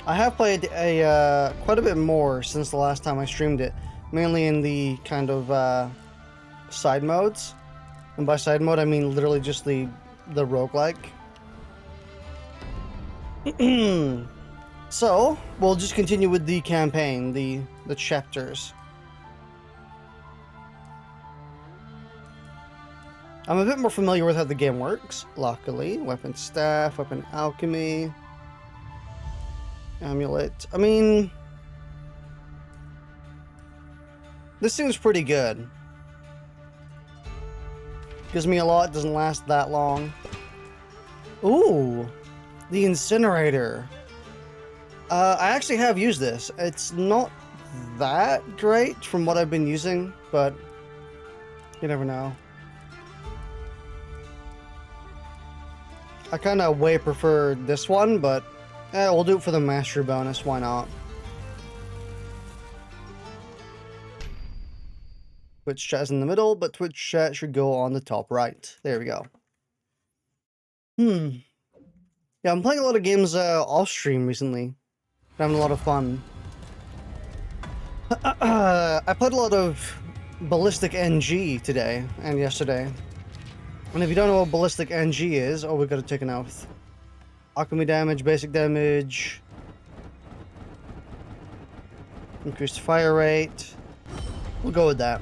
I have played a quite a bit more since the last time I streamed it, mainly in the kind of side modes. And by side mode, I mean literally just the roguelike. So, we'll just continue with the campaign, the chapters. I'm a bit more familiar with how the game works, luckily. Weapon staff, weapon alchemy, amulet. I mean, this seems pretty good. Gives me a lot, doesn't last that long. Ooh, the incinerator. I actually have used this. It's not that great from what I've been using, but you never know. I kind of way prefer this one, but we'll do it for the mastery bonus. Why not? Twitch chat is in the middle, but Twitch chat should go on the top right. There we go. Yeah, I'm playing a lot of games off stream recently. Having a lot of fun. I played a lot of Ballistic NG today and yesterday. And if you don't know what Ballistic NG is, oh, we gotta take an oath. Alchemy damage, basic damage. Increased fire rate. We'll go with that.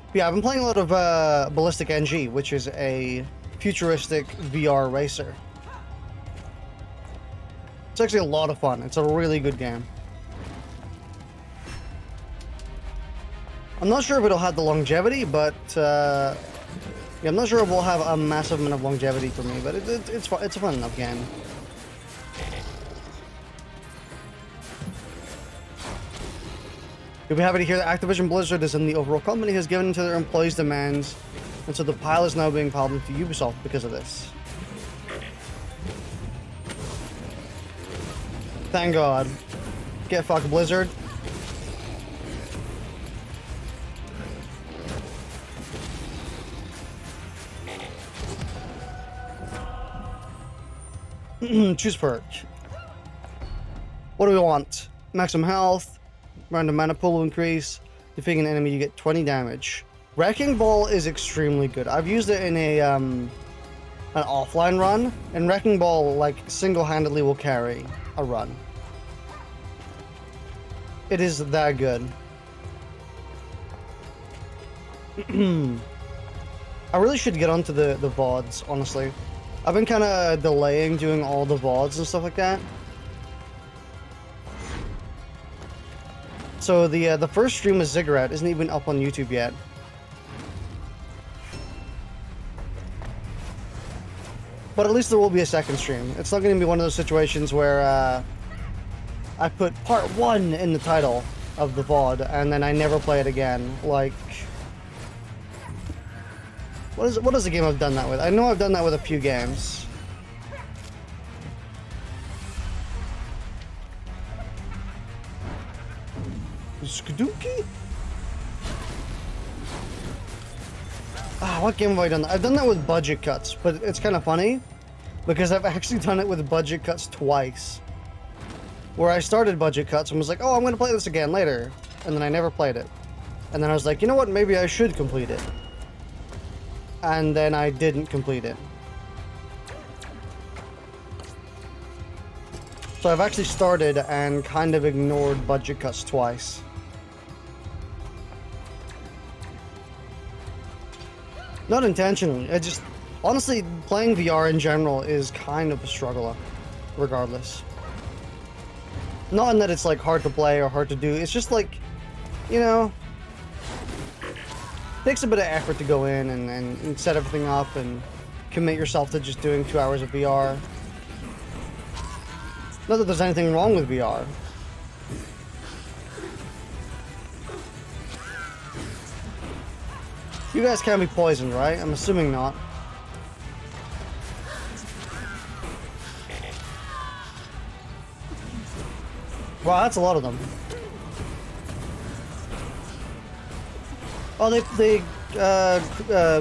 But yeah, I've been playing a lot of Ballistic NG, which is a futuristic VR racer. It's actually a lot of fun. It's a really good game. I'm not sure if it'll have the longevity, but yeah, I'm not sure if we'll have a massive amount of longevity for me, but it's fun. It's a fun enough game. You'll be happy to hear that Activision Blizzard is in the overall company has given to their employees' demands, and so the pile is now being piled into Ubisoft because of this. Thank God. Get fucked, Blizzard. Choose perk. What do we want? Maximum health, random mana pool increase, defeating an enemy you get 20 damage. Wrecking Ball is extremely good. I've used it in a an offline run, and Wrecking Ball like single-handedly will carry a run. It is that good. I really should get onto the VODs, honestly. I've been kind of delaying doing all the VODs and stuff like that. So the first stream of Ziggurat isn't even up on YouTube yet. But at least there will be a second stream. It's not going to be one of those situations where I put part 1 in the title of the VOD and then I never play it again. Like, what is the game I've done that with? I know I've done that with a few games. Skadookie? Ah, what game have I done that? I've done that with budget cuts, but it's kind of funny because I've actually done it with budget cuts twice. Where I started budget cuts and was like, oh, I'm going to play this again later. And then I never played it. And then I was like, you know what? Maybe I should complete it. And then I didn't complete it. So I've actually started and kind of ignored budget cuts twice. Not intentionally. I just... Honestly, playing VR in general is kind of a struggle, regardless. Not in that it's like hard to play or hard to do, it's just like, you know, it takes a bit of effort to go in and set everything up and commit yourself to just doing 2 hours of VR. Not that there's anything wrong with VR. You guys can't be poisoned, right? I'm assuming not. Wow, that's a lot of them. Oh, they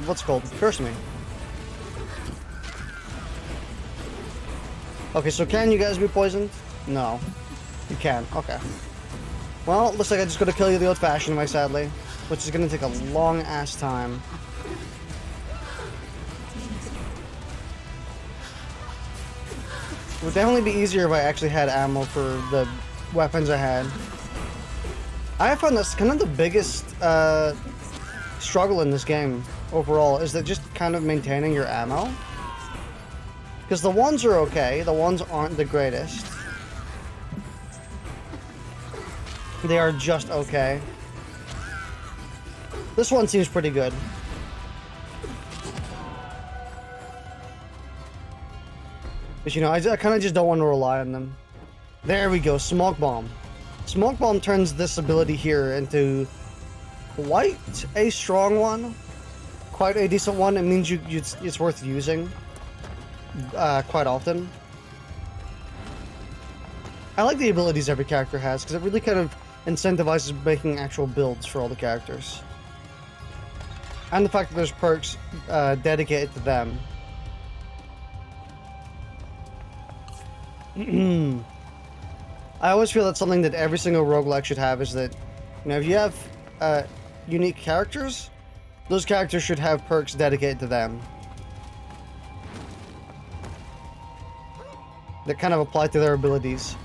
what's it called? Curse me. Okay, so can you guys be poisoned? No. You can't. Okay. Well, looks like I just gotta kill you the old-fashioned way, sadly. Which is gonna take a long-ass time. It would definitely be easier if I actually had ammo for the weapons I had. I found that's kind of the biggest struggle in this game overall, is that just kind of maintaining your ammo. Because the ones are okay, the ones aren't the greatest. They are just okay. This one seems pretty good. But you know, I kind of just don't want to rely on them. There we go, Smoke Bomb. Smoke Bomb turns this ability here into quite a strong one. Quite a decent one. It means it's worth using quite often. I like the abilities every character has, because it really kind of incentivizes making actual builds for all the characters. And the fact that there's perks dedicated to them. I always feel that's something that every single roguelike should have, is that, you know, if you have unique characters, those characters should have perks dedicated to them. That kind of apply to their abilities.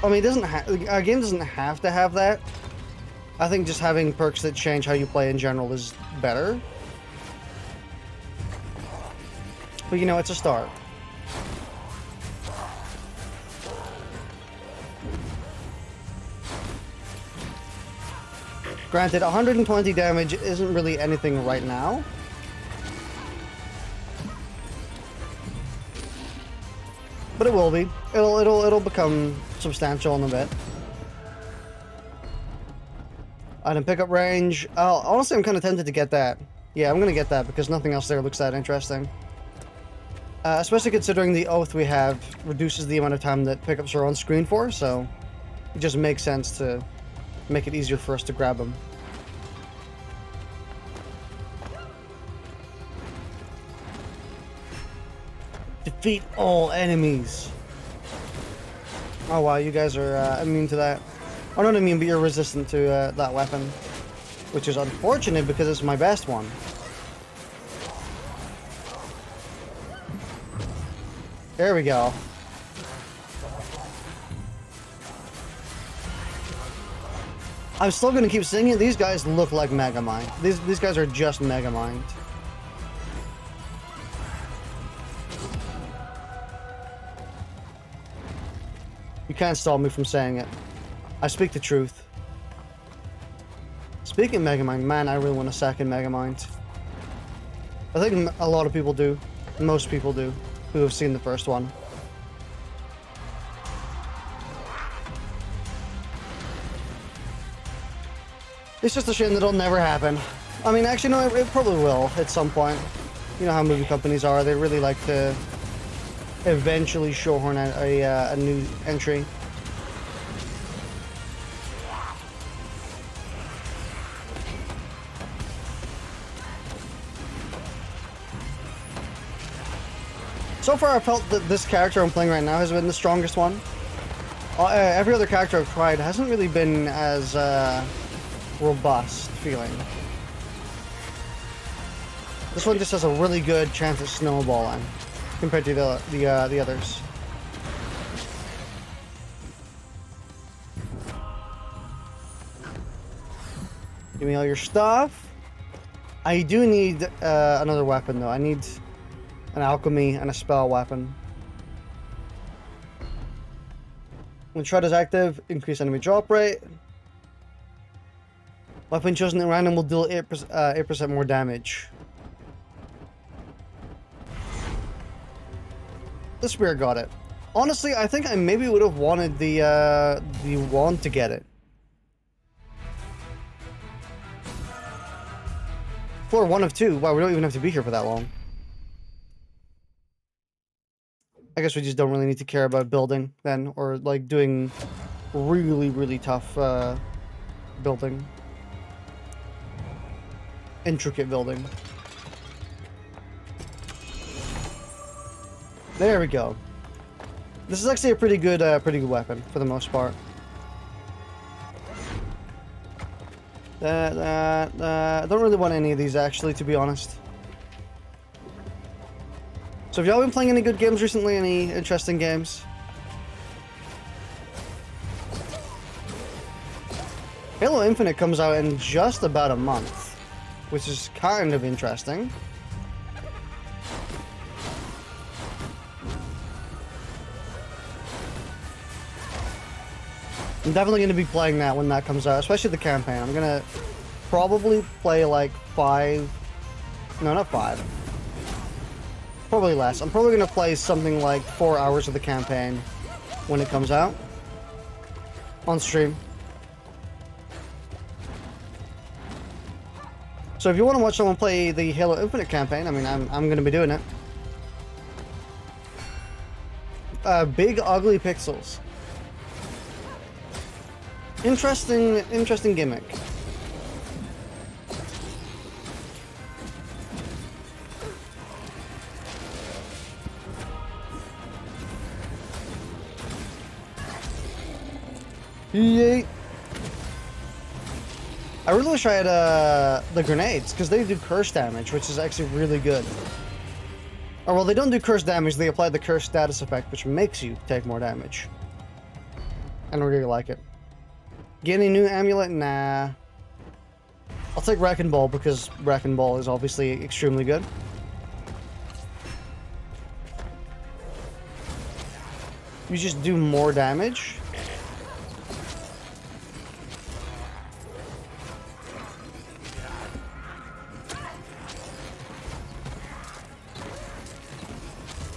I mean, a game doesn't have to have that. I think just having perks that change how you play in general is better. But you know, it's a start. Granted, 120 damage isn't really anything right now. But it will be. It'll become substantial in a bit. Item pickup range. Oh, honestly, I'm kind of tempted to get that. Yeah, I'm gonna get that because nothing else there looks that interesting. Especially considering the oath we have reduces the amount of time that pickups are on screen for, so it just makes sense to make it easier for us to grab them. Defeat all enemies. Oh wow, you guys are immune to that. Oh, not immune, but you're resistant to that weapon. Which is unfortunate because it's my best one. There we go. I'm still gonna keep singing. These guys look like Megamind. These guys are just Megamind. You can't stop me from saying it. I speak the truth. Speaking of Megamind, man, I really want a second Megamind. I think a lot of people do. Most people do, who have seen the first one. It's just a shame that it'll never happen. I mean, actually, no, it probably will at some point. You know how movie companies are. They really like to eventually shoehorn a new entry. So far, I felt that this character I'm playing right now has been the strongest one. Every other character I've tried hasn't really been as robust feeling. This one just has a really good chance at snowballing compared to the others. Give me all your stuff. I do need another weapon though. I need an alchemy and a spell weapon. When shot is active, increase enemy drop rate. Weapon chosen at random will deal 8% more damage. The spear got it. Honestly, I think I maybe would have wanted the wand to get it. Floor 1 of 2. Wow, we don't even have to be here for that long. I guess we just don't really need to care about building then, or like doing really, really tough building. Intricate building. There we go. This is actually a pretty good weapon for the most part. I don't really want any of these actually, to be honest. So have y'all been playing any good games recently? Any interesting games? Halo Infinite comes out in just about a month, which is kind of interesting. I'm definitely going to be playing that when that comes out, especially the campaign. I'm going to probably play like 5... No, not 5. Probably less. I'm probably going to play something like 4 hours of the campaign when it comes out. On stream. So if you want to watch someone play the Halo Infinite campaign, I mean, I'm going to be doing it. Big Ugly Pixels. Interesting gimmick. Yay! I really wish I had the grenades, because they do curse damage, which is actually really good. Or well, they don't do curse damage, they apply the curse status effect, which makes you take more damage. I don't really like it. Get any new amulet? Nah. I'll take Wrecking Ball because Wrecking Ball is obviously extremely good. You just do more damage.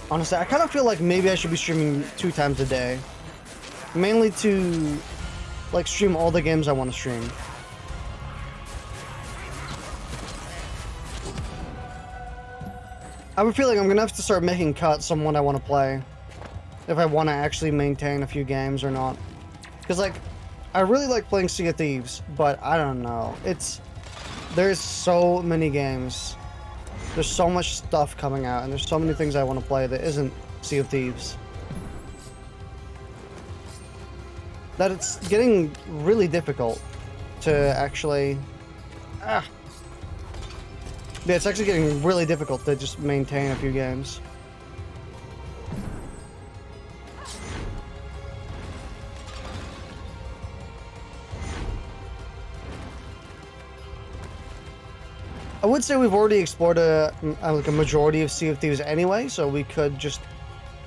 Honestly, I kind of feel like maybe I should be streaming 2 times a day. Mainly to like stream all the games I want to stream. I have a feeling I'm gonna have to start making cuts on what I want to play if I want to actually maintain a few games or not. Because like, I really like playing Sea of Thieves, but I don't know. There's so many games. There's so much stuff coming out, and there's so many things I want to play that isn't Sea of Thieves. That it's getting really difficult to actually... Yeah, it's actually getting really difficult to just maintain a few games. I would say we've already explored like a majority of Sea of Thieves anyway, so we could just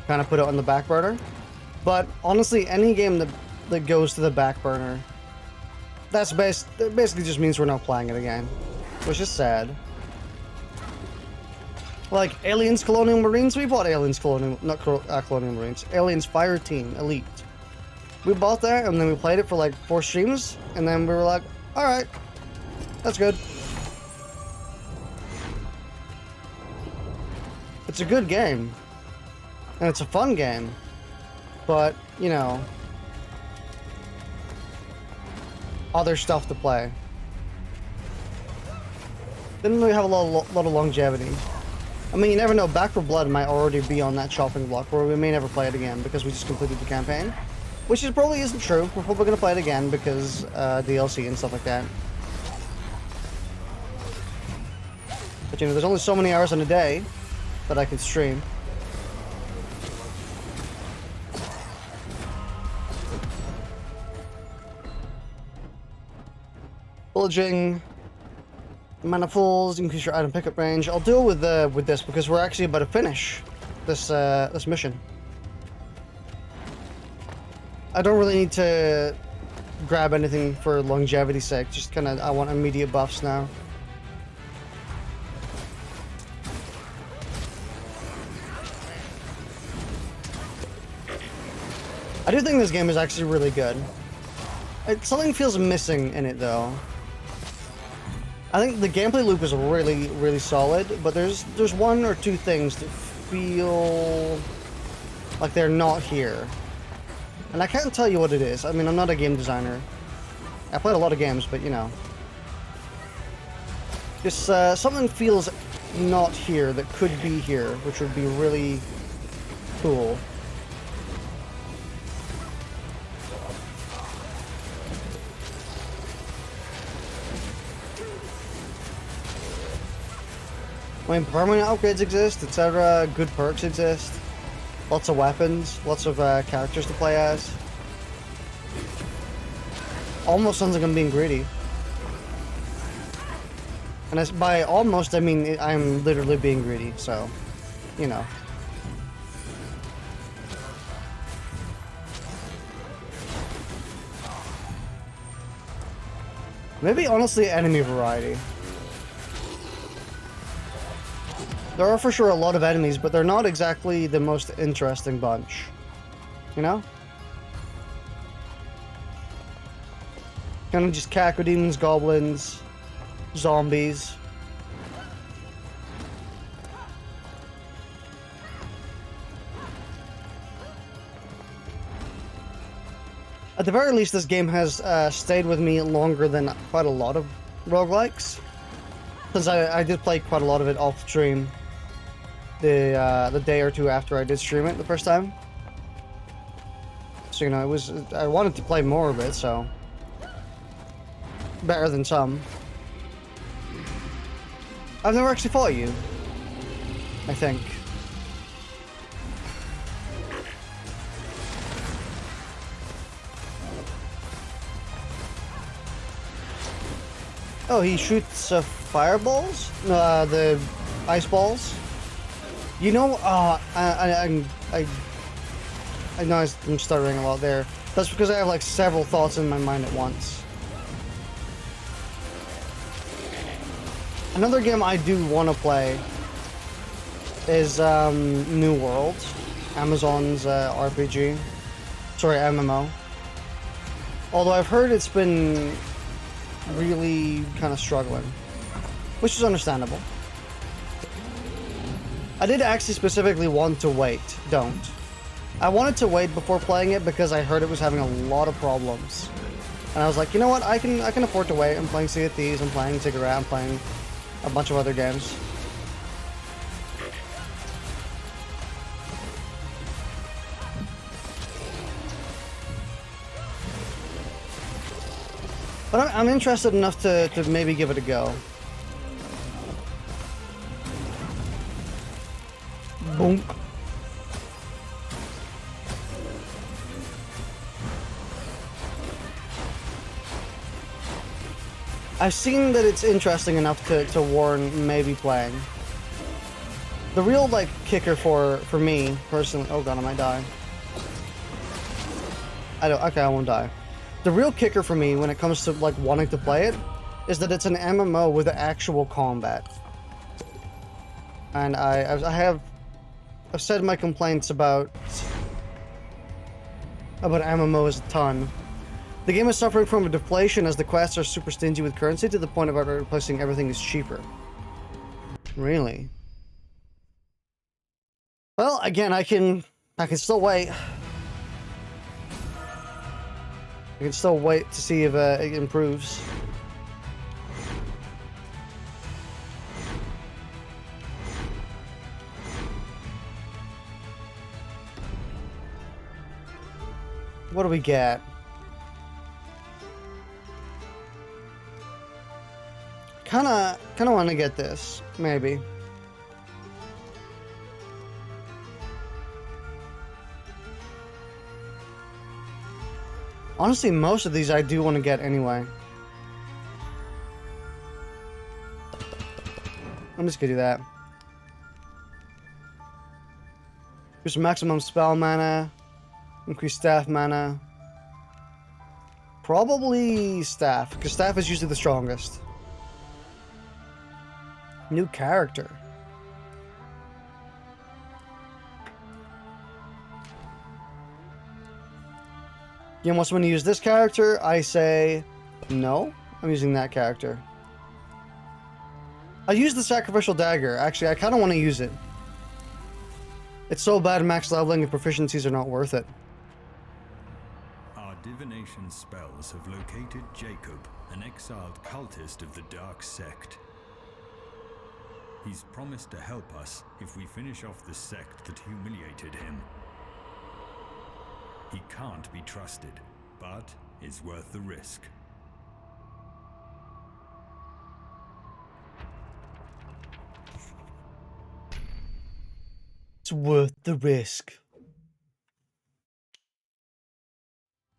kind of put it on the back burner. But honestly, any game that goes to the back burner, that basically just means we're not playing it again, which is sad. Like Aliens Colonial Marines, we bought Aliens Colonial Marines, Aliens Fire Team Elite. We bought that and then we played it for like 4 streams, and then we were like, all right, that's good. It's a good game, and it's a fun game, but, you know, other stuff to play. Didn't really have a lot of longevity. I mean, you never know, Back 4 Blood might already be on that chopping block where we may never play it again because we just completed the campaign, which probably isn't true. We're probably going to play it again because DLC and stuff like that. But, you know, there's only so many hours in a day that I can stream. Pillaging, manifolds, increase your item pickup range. I'll deal with this because we're actually about to finish this this mission. I don't really need to grab anything for longevity's sake. Just kind of, I want immediate buffs now. I do think this game is actually really good. Something feels missing in it though. I think the gameplay loop is really, really solid, but there's 1 or 2 things that feel like they're not here. And I can't tell you what it is. I mean, I'm not a game designer. I played a lot of games, but you know. Just something feels not here that could be here, which would be really cool. I mean, permanent upgrades exist, etc. Good perks exist. Lots of weapons, lots of characters to play as. Almost sounds like I'm being greedy. And as by almost, I mean I'm literally being greedy, so, you know. Maybe, honestly, enemy variety. There are for sure a lot of enemies, but they're not exactly the most interesting bunch. You know? Kind of just cacodemons, goblins, zombies. At the very least, this game has stayed with me longer than quite a lot of roguelikes. Since I did play quite a lot of it off stream the day or two after I did stream it the first time. So, you know, I wanted to play more of it, so... Better than some. I've never actually fought you, I think. Oh, he shoots fireballs? The ice balls? You know, I know I'm stuttering a lot there. That's because I have like several thoughts in my mind at once. Another game I do want to play is New World, Amazon's RPG. Sorry, MMO. Although I've heard it's been really kind of struggling, which is understandable. I did actually specifically want to wait. I wanted to wait before playing it because I heard it was having a lot of problems. And I was like, you know what, I can afford to wait. I'm playing Sea of Thieves, I'm playing Ziggurat, I'm playing a bunch of other games. But I'm interested enough to maybe give it a go. Boom. I've seen that it's interesting enough to warrant maybe playing. The real, like, kicker for me, personally... Oh god, I might die. Okay, I won't die. The real kicker for me when it comes to, like, wanting to play it is that it's an MMO with actual combat. And I've said my complaints about MMOs a ton. The game is suffering from a deflation as the quests are super stingy with currency to the point of replacing everything is cheaper. Really? Well, again, I can still wait. I can still wait to see if it improves. What do we get? Kinda want to get this, maybe. Honestly, most of these I do want to get anyway. I'm just gonna do that. Increase maximum spell mana. Increase staff mana. Probably staff, because staff is usually the strongest. New character. Game wants me to use this character. I say no. I'm using that character. I use the sacrificial dagger. Actually, I kind of want to use it. It's so bad max leveling and proficiencies are not worth it. Our divination spells have located Jacob, an exiled cultist of the Dark Sect. He's promised to help us if we finish off the sect that humiliated him. He can't be trusted, but is worth the risk. It's worth the risk.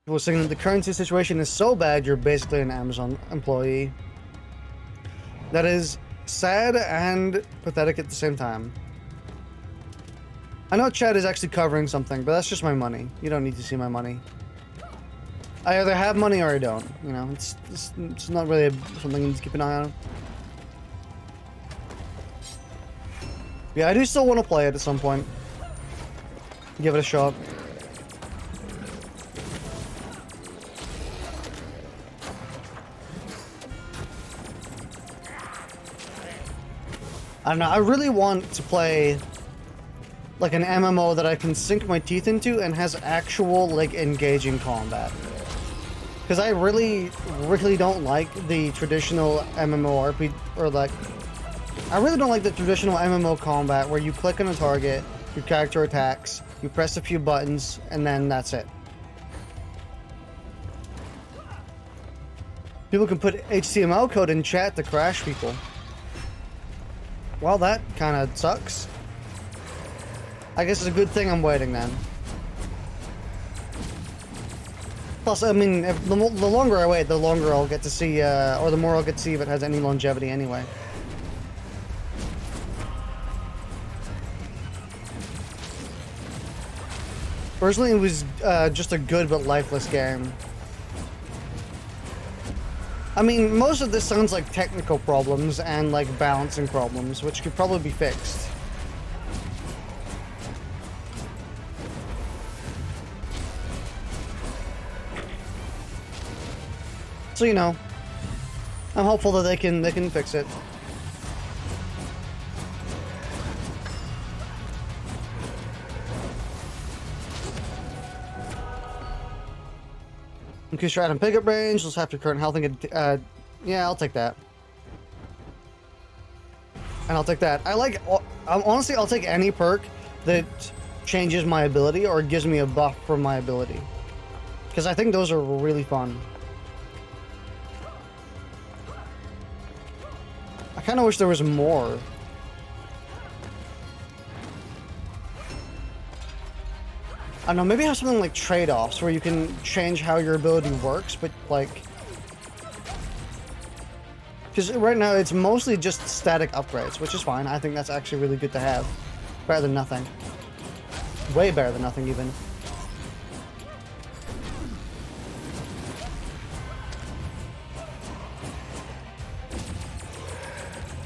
People are saying that the currency situation is so bad you're basically an Amazon employee. That is sad and pathetic at the same time. I know chat is actually covering something, but that's just my money. You don't need to see my money. I either have money or I don't. You know, it's not really something you need to keep an eye on. Yeah, I do still want to play it at some point. Give it a shot. I don't know, I really want to play like an MMO that I can sink my teeth into and has actual like engaging combat. Because I really don't like the traditional MMORPG, or like, I really don't like the traditional MMO combat where you click on a target, your character attacks, you press a few buttons, and then that's it. People can put HTML code in chat to crash people. Well, that kind of sucks. I guess it's a good thing I'm waiting then. Plus, I mean, if the longer I wait, the longer I'll get to see, or the more I'll get to see if it has any longevity anyway. Personally, it was just a good but lifeless game. I mean, most of this sounds like technical problems and like balancing problems, which could probably be fixed. So, you know, I'm hopeful that they can fix it. Increase your item pickup range. Let's have your current health and get. Yeah, I'll take that. And I'll take that. Honestly, I'll take any perk that changes my ability or gives me a buff for my ability, because I think those are really fun. I kind of wish there was more. I don't know, maybe have something like trade-offs where you can change how your ability works, but like... Because right now it's mostly just static upgrades, which is fine. I think that's actually really good to have. Better than nothing. Way better than nothing, even.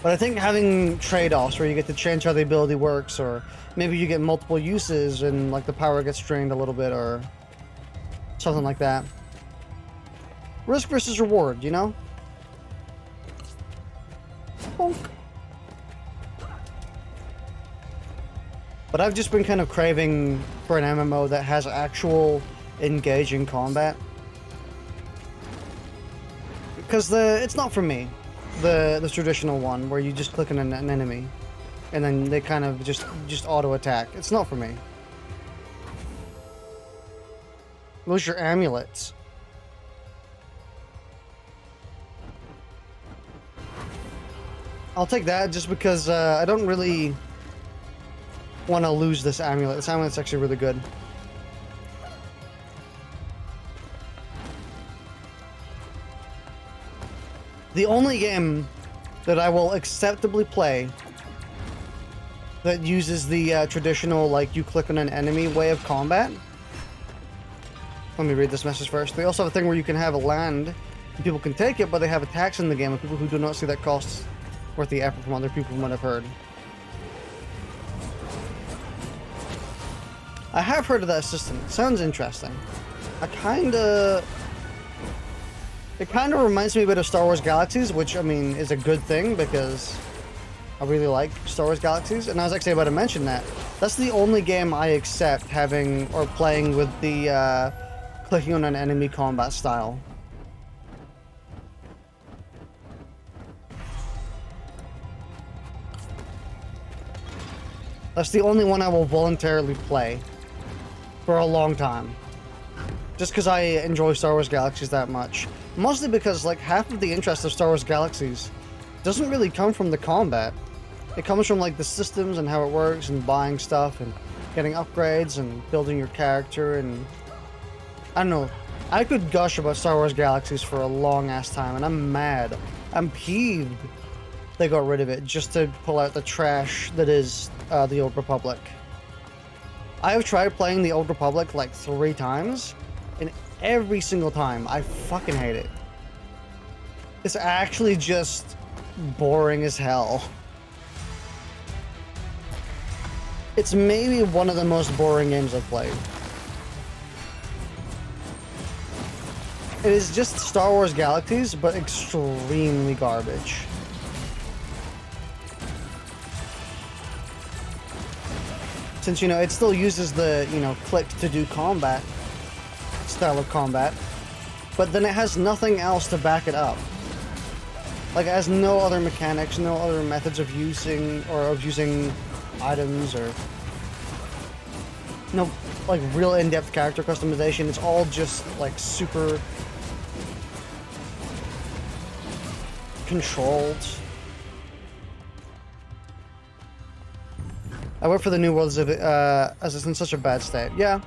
But I think having trade-offs where you get to change how the ability works, or maybe you get multiple uses and like the power gets drained a little bit, or something like that. Risk versus reward, you know? Bonk. But I've just been kind of craving for an MMO that has actual engaging combat. Because it's not for me. The traditional one where you just click on an enemy and then they kind of just auto attack. It's not for me. Those are your amulets. I'll take that just because I don't really want to lose this amulet. This amulet's actually really good. The only game that I will acceptably play that uses the traditional, like, you click on an enemy way of combat. Let me read this message first. They also have a thing where you can have a land, and people can take it, but they have a tax in the game, and people who do not see that cost worth the effort from other people from what I've heard. I have heard of that system. It sounds interesting. It kind of reminds me a bit of Star Wars Galaxies, which, I mean, is a good thing because I really like Star Wars Galaxies. And I was actually about to mention that. That's the only game I accept having or playing with the clicking on an enemy combat style. That's the only one I will voluntarily play for a long time. Just because I enjoy Star Wars Galaxies that much. Mostly because, like, half of the interest of Star Wars Galaxies doesn't really come from the combat. It comes from like the systems and how it works and buying stuff and getting upgrades and building your character, and I don't know. I could gush about Star Wars Galaxies for a long ass time, and I'm mad. I'm peeved they got rid of it just to pull out the trash that is the Old Republic. I have tried playing the Old Republic like 3 times, and every single time I fucking hate it. It's actually just boring as hell. It's maybe one of the most boring games I've played. It is just Star Wars Galaxies, but extremely garbage. Since, you know, it still uses the, you know, click to do combat style of combat, but then it has nothing else to back it up. Like, it has no other mechanics, no other methods of using items, or no, like, real in-depth character customization. It's all just, like, super controlled. I wait for the new world as it's in such a bad state. Yeah,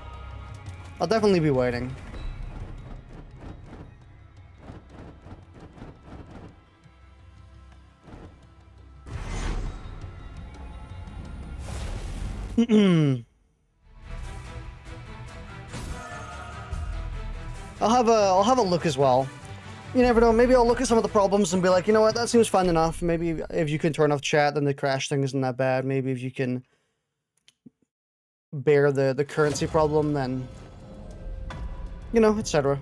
I'll definitely be waiting. I'll have a look as well. You never know, maybe I'll look at some of the problems and be like, you know what, that seems fun enough. Maybe if you can turn off chat, then the crash thing isn't that bad. Maybe if you can bear the currency problem, then, you know, etc.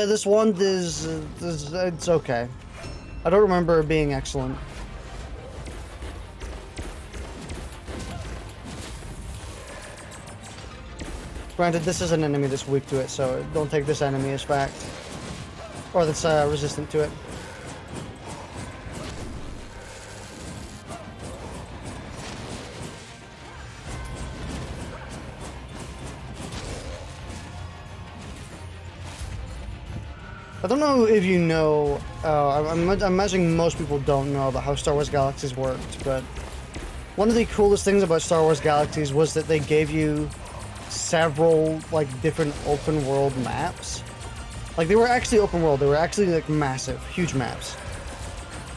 This one is it's okay. I don't remember it being excellent. Granted, this is an enemy that's weak to it, so don't take this enemy as fact. Or that's resistant to it. I don't know if you know, I'm imagining most people don't know about how Star Wars Galaxies worked, but one of the coolest things about Star Wars Galaxies was that they gave you several, like, different open world maps. Like, they were actually open world, they were actually, like, massive, huge maps.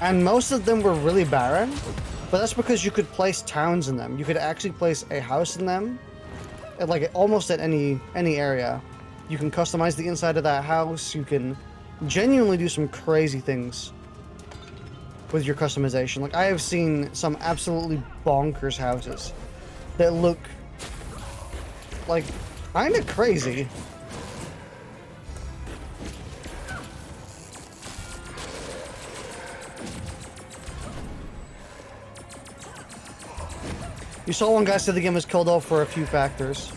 And most of them were really barren, but that's because you could place towns in them. You could actually place a house in them, at, like, almost at any area. You can customize the inside of that house, you can genuinely do some crazy things with your customization. Like, I have seen some absolutely bonkers houses that look like kind of crazy. You saw one guy say the game was killed off for a few factors.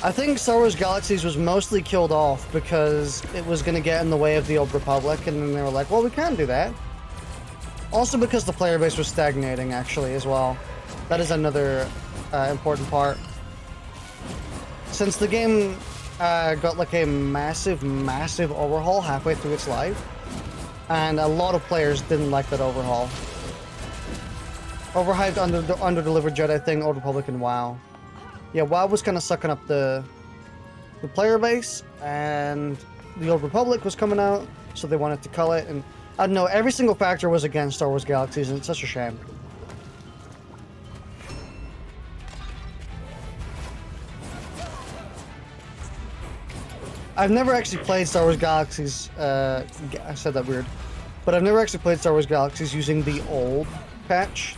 I think Star Wars Galaxies was mostly killed off because it was going to get in the way of the Old Republic, and then they were like, well, we can't do that. Also because the player base was stagnating, actually, as well. That is another important part. Since the game got like a massive overhaul halfway through its life, and a lot of players didn't like that overhaul. Overhyped, under-delivered Jedi thing, Old Republic, and WoW. Yeah, WoW was kind of sucking up the player base, and the Old Republic was coming out, so they wanted to cull it, and I don't know, every single factor was against Star Wars Galaxies, and it's such a shame. I've never actually played Star Wars Galaxies, I said that weird, but I've never actually played Star Wars Galaxies using the old patch,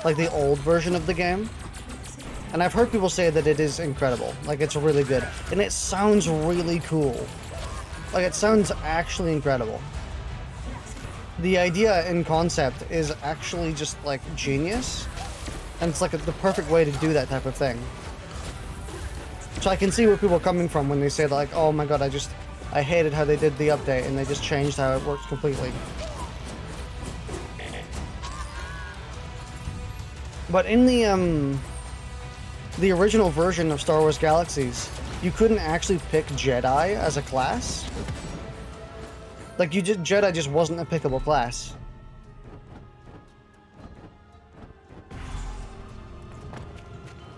like the old version of the game. And I've heard people say that it is incredible. Like, it's really good. And it sounds really cool. Like, it sounds actually incredible. The idea in concept is actually just, like, genius. And it's, like, the perfect way to do that type of thing. So I can see where people are coming from when they say, like, oh my god, I hated how they did the update and they just changed how it works completely. But in the original version of Star Wars Galaxies, you couldn't actually pick Jedi as a class. Like, Jedi just wasn't a pickable class.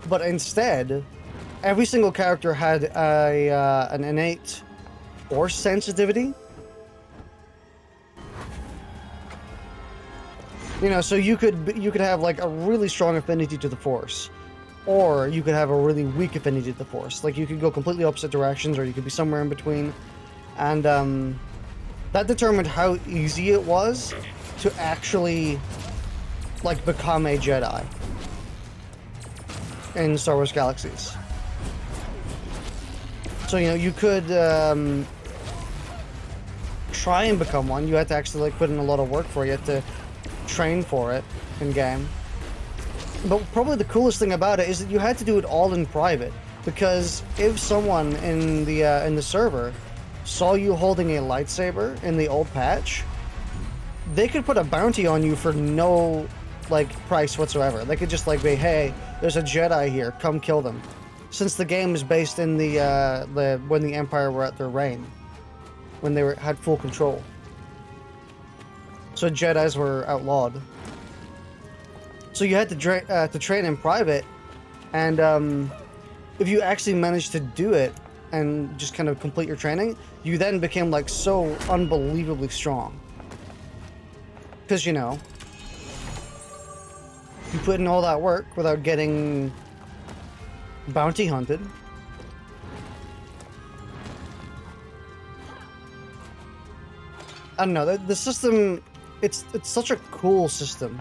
But instead, every single character had an innate Force sensitivity. You know, so you could have like a really strong affinity to the Force, or you could have a really weak affinity to the Force. Like, you could go completely opposite directions, or you could be somewhere in between. And that determined how easy it was to actually like become a Jedi in Star Wars Galaxies. So, you know, you could try and become one. You had to actually like put in a lot of work for it. You had to train for it in game. But probably the coolest thing about it is that you had to do it all in private, because if someone in the server saw you holding a lightsaber in the old patch, they could put a bounty on you for no like price whatsoever. They could just like be, hey, there's a Jedi here, come kill them. Since the game is based in the when the Empire were at their reign, when they had full control, so Jedis were outlawed. So you had to train in private, and if you actually managed to do it and just kind of complete your training, you then became like so unbelievably strong. Because, you know, you put in all that work without getting bounty hunted. I don't know, the system, it's such a cool system,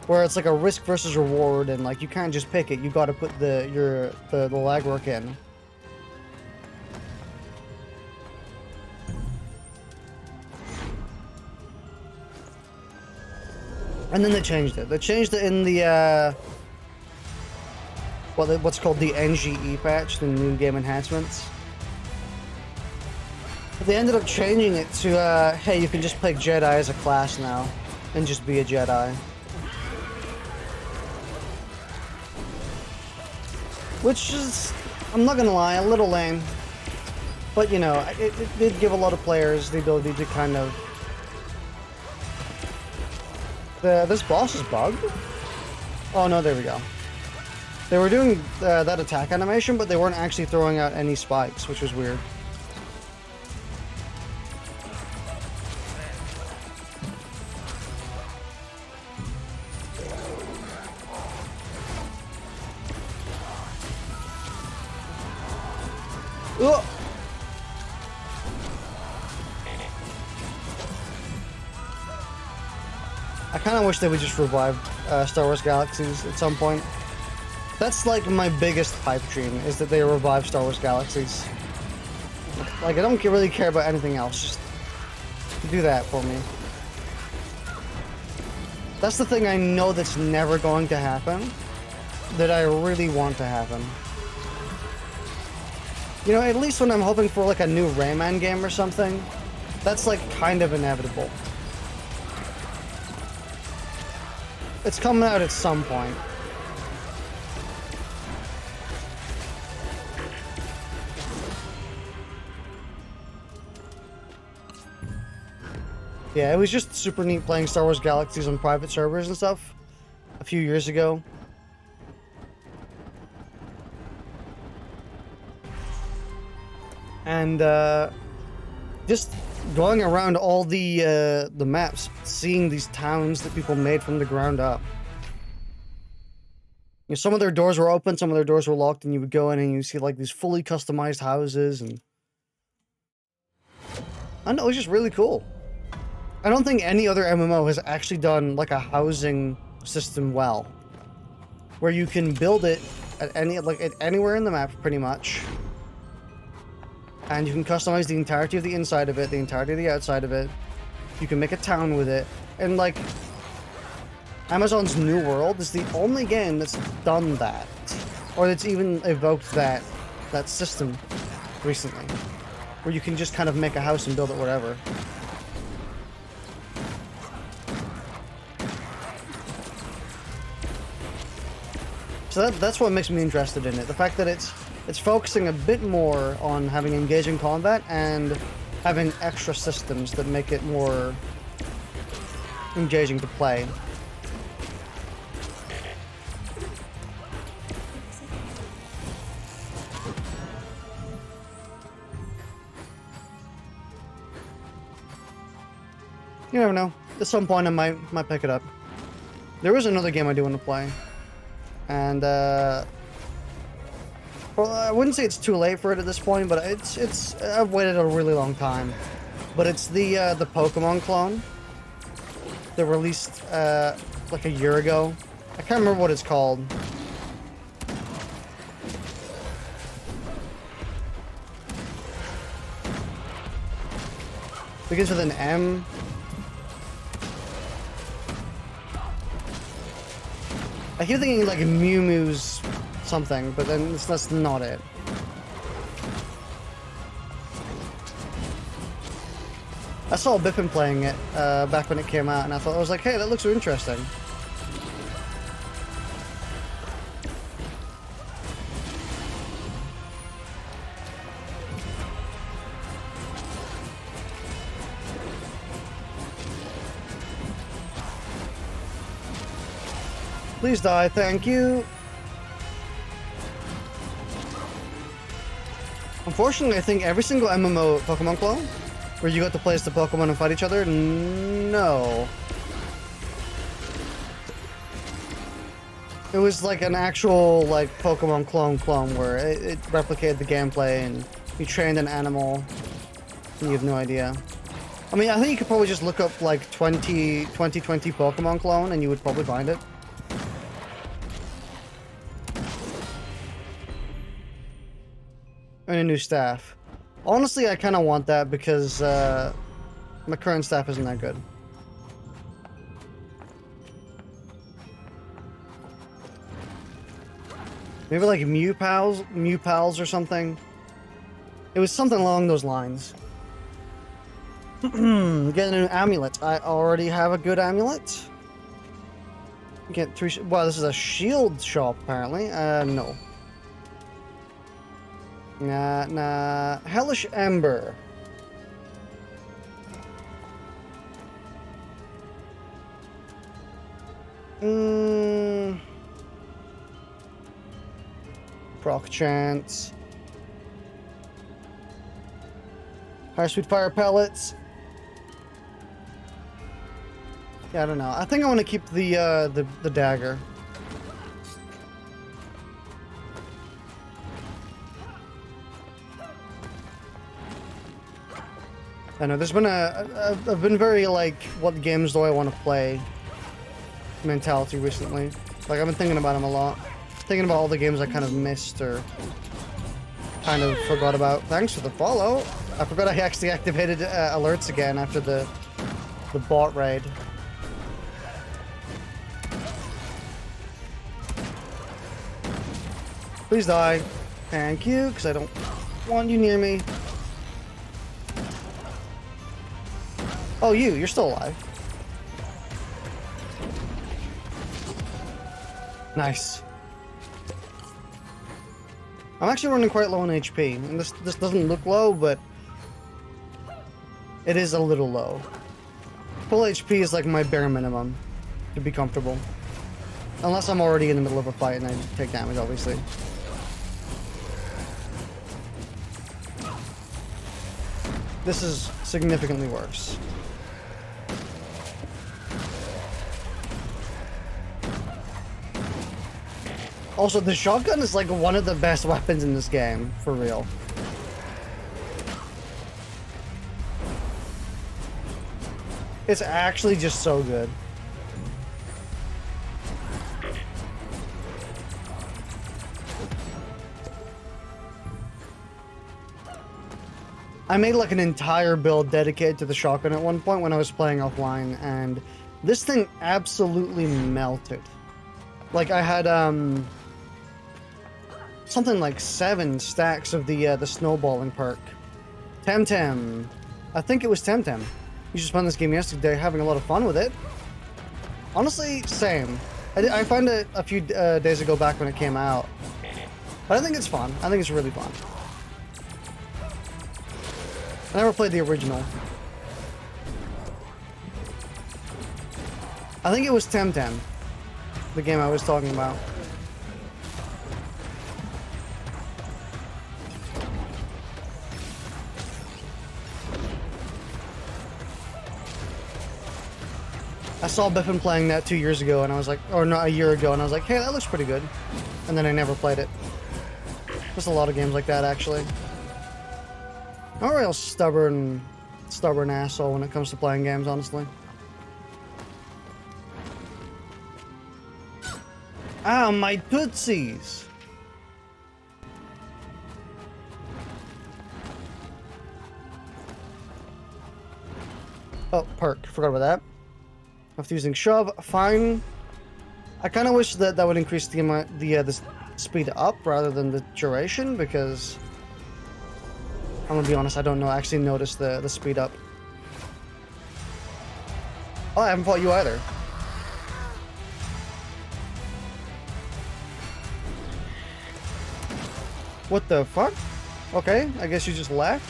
where it's like a risk versus reward, and like you can't just pick it, you gotta put the legwork in. And then they changed it. They changed it in the what's called the NGE patch, the new game enhancements. They ended up changing it to hey, you can just play Jedi as a class now, and just be a Jedi. Which is, I'm not gonna lie, a little lame. But, you know, it did give a lot of players the ability to kind of... This boss is bugged? Oh no, there we go. They were doing that attack animation, but they weren't actually throwing out any spikes, which was weird. Ugh. I kind of wish they would just revive Star Wars Galaxies at some point. That's like my biggest pipe dream, is that they revive Star Wars Galaxies. Like, I don't really care about anything else, just do that for me. That's the thing I know that's never going to happen, that I really want to happen. You know, at least when I'm hoping for like a new Rayman game or something, that's like kind of inevitable. It's coming out at some point. Yeah, it was just super neat playing Star Wars Galaxies on private servers and stuff a few years ago. And just going around all the maps, seeing these towns that people made from the ground up. You know, some of their doors were open, some of their doors were locked, and you would go in and you see like these fully customized houses, and I don't know, it was just really cool. I don't think any other MMO has actually done like a housing system well, where you can build it at anywhere in the map pretty much. And you can customize the entirety of the inside of it, the entirety of the outside of it. You can make a town with it. And like, Amazon's New World is the only game that's done that. Or that's even evoked that system recently. Where you can just kind of make a house and build it wherever. So that's what makes me interested in it. The fact that it's It's focusing a bit more on having engaging combat and having extra systems that make it more engaging to play. You never know. At some point I might pick it up. There is another game I do want to play. And well, I wouldn't say it's too late for it at this point, but it's I've waited a really long time. But it's the Pokemon clone. They released like a year ago. I can't remember what it's called. Begins with an M. I keep thinking like Mew Mew's something, but then that's not it. I saw Bippin playing it back when it came out, and I was like, hey, that looks interesting. Please die, thank you. Unfortunately, I think every single MMO Pokemon clone, where you got to play as the Pokemon and fight each other, no. It was like an actual like Pokemon clone where it replicated the gameplay and you trained an animal and you have no idea. I mean, I think you could probably just look up like 2020 Pokemon clone and you would probably find it. And a new staff. Honestly, I kind of want that because my current staff isn't that good. Maybe like Mew Pals or something. It was something along those lines. Get a new amulet. I already have a good amulet. Get 3. Wow, this is a shield shop apparently. No. Nah. Hellish Ember. Proc Chance. High Sweet Fire Pellets. Yeah, I don't know. I think I want to keep the dagger. I know there's been I've been very like, what games do I want to play mentality recently. Like I've been thinking about them a lot. Thinking about all the games I kind of missed or kind of forgot about. Thanks for the follow. I forgot I actually activated alerts again after the bot raid. Please die. Thank you, because I don't want you near me. Oh, you're still alive. Nice. I'm actually running quite low on HP, and this doesn't look low, but it is a little low. Full HP is like my bare minimum to be comfortable. Unless I'm already in the middle of a fight and I take damage, obviously. This is significantly worse. Also, the shotgun is like one of the best weapons in this game, for real. It's actually just so good. I made like an entire build dedicated to the shotgun at one point when I was playing offline, and this thing absolutely melted. Like I had something like 7 stacks of the snowballing perk. Temtem. I think it was Temtem. You just spun this game yesterday, having a lot of fun with it. Honestly, same. I found it a few days ago back when it came out. But I think it's fun. I think it's really fun. I never played the original. I think it was Temtem, the game I was talking about. I saw Biffin playing that 2 years ago, and I was like, or not, a year ago, and I was like, hey, that looks pretty good. And then I never played it. There's a lot of games like that, actually. I'm a real stubborn asshole when it comes to playing games, honestly. Ah, my tootsies! Oh, perk. Forgot about that. After using shove, fine. I kind of wish that would increase the speed up rather than the duration, because I'm gonna be honest, I don't know. I actually noticed the speed up. Oh, I haven't fought you either. What the fuck? Okay, I guess you just left.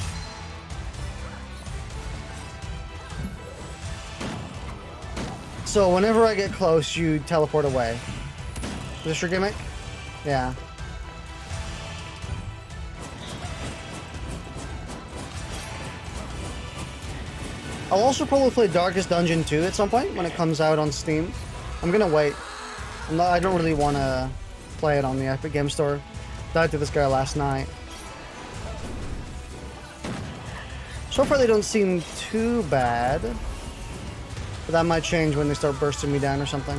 So whenever I get close, you teleport away. Is this your gimmick? Yeah. I'll also probably play Darkest Dungeon 2 at some point when it comes out on Steam. I'm gonna wait. I don't really want to play it on the Epic Game Store. Died to this guy last night. So far they don't seem too bad. But that might change when they start bursting me down or something.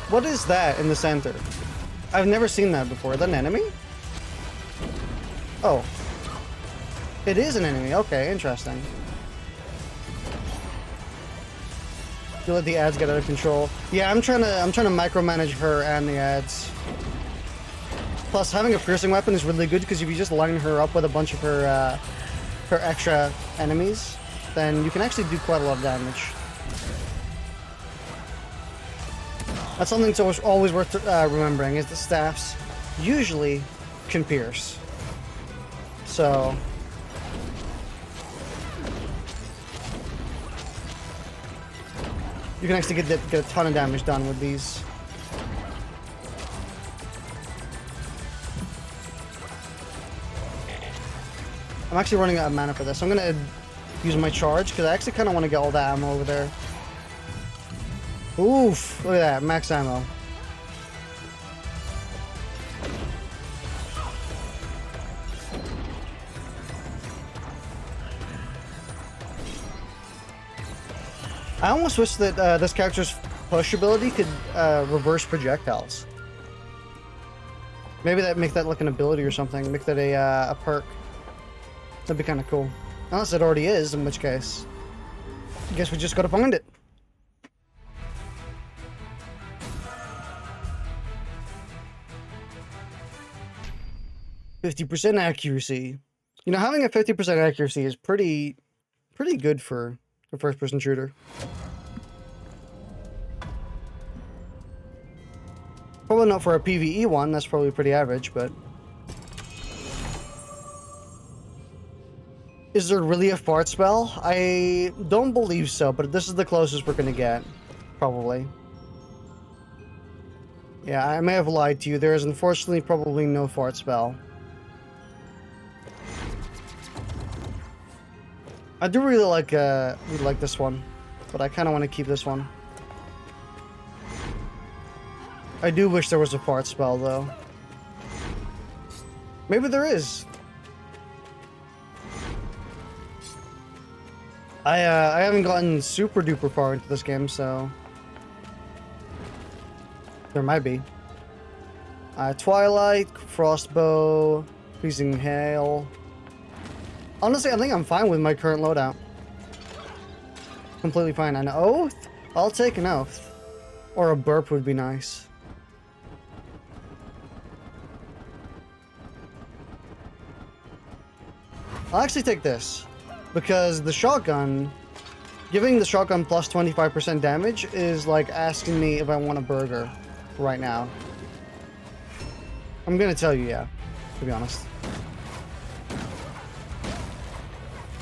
What is that in the center? I've never seen that before. Is that an enemy? Oh. It is an enemy. Okay, interesting. You let the ads get out of control. Yeah, I'm trying to micromanage her and the ads. Plus, having a piercing weapon is really good because if you just line her up with a bunch of her extra enemies, then you can actually do quite a lot of damage. That's something that's always worth remembering, is that staffs usually can pierce. So you can actually get a ton of damage done with these. I'm actually running out of mana for this. I'm gonna use my charge because I actually kind of want to get all that ammo over there. Oof! Look at that, max ammo. I almost wish that this character's push ability could reverse projectiles. Maybe make that like an ability or something. Make that a perk. That'd be kind of cool. Unless it already is, in which case, I guess we just gotta find it. %50 accuracy. You know, having a 50% accuracy is pretty good for a first-person shooter. Probably not for a PvE one, that's probably pretty average, but... Is there really a fart spell? I don't believe so, but this is the closest we're gonna get. Probably. Yeah, I may have lied to you. There is unfortunately probably no fart spell. I do really like this one, but I kind of want to keep this one. I do wish there was a fart spell, though. Maybe there is. I haven't gotten super duper far into this game, so there might be. Twilight, Frostbow, Freezing Hail. Honestly, I think I'm fine with my current loadout. Completely fine. An oath? I'll take an oath. Or a burp would be nice. I'll actually take this. Because the shotgun, giving the shotgun plus 25% damage is like asking me if I want a burger right now. I'm gonna tell you, yeah, to be honest.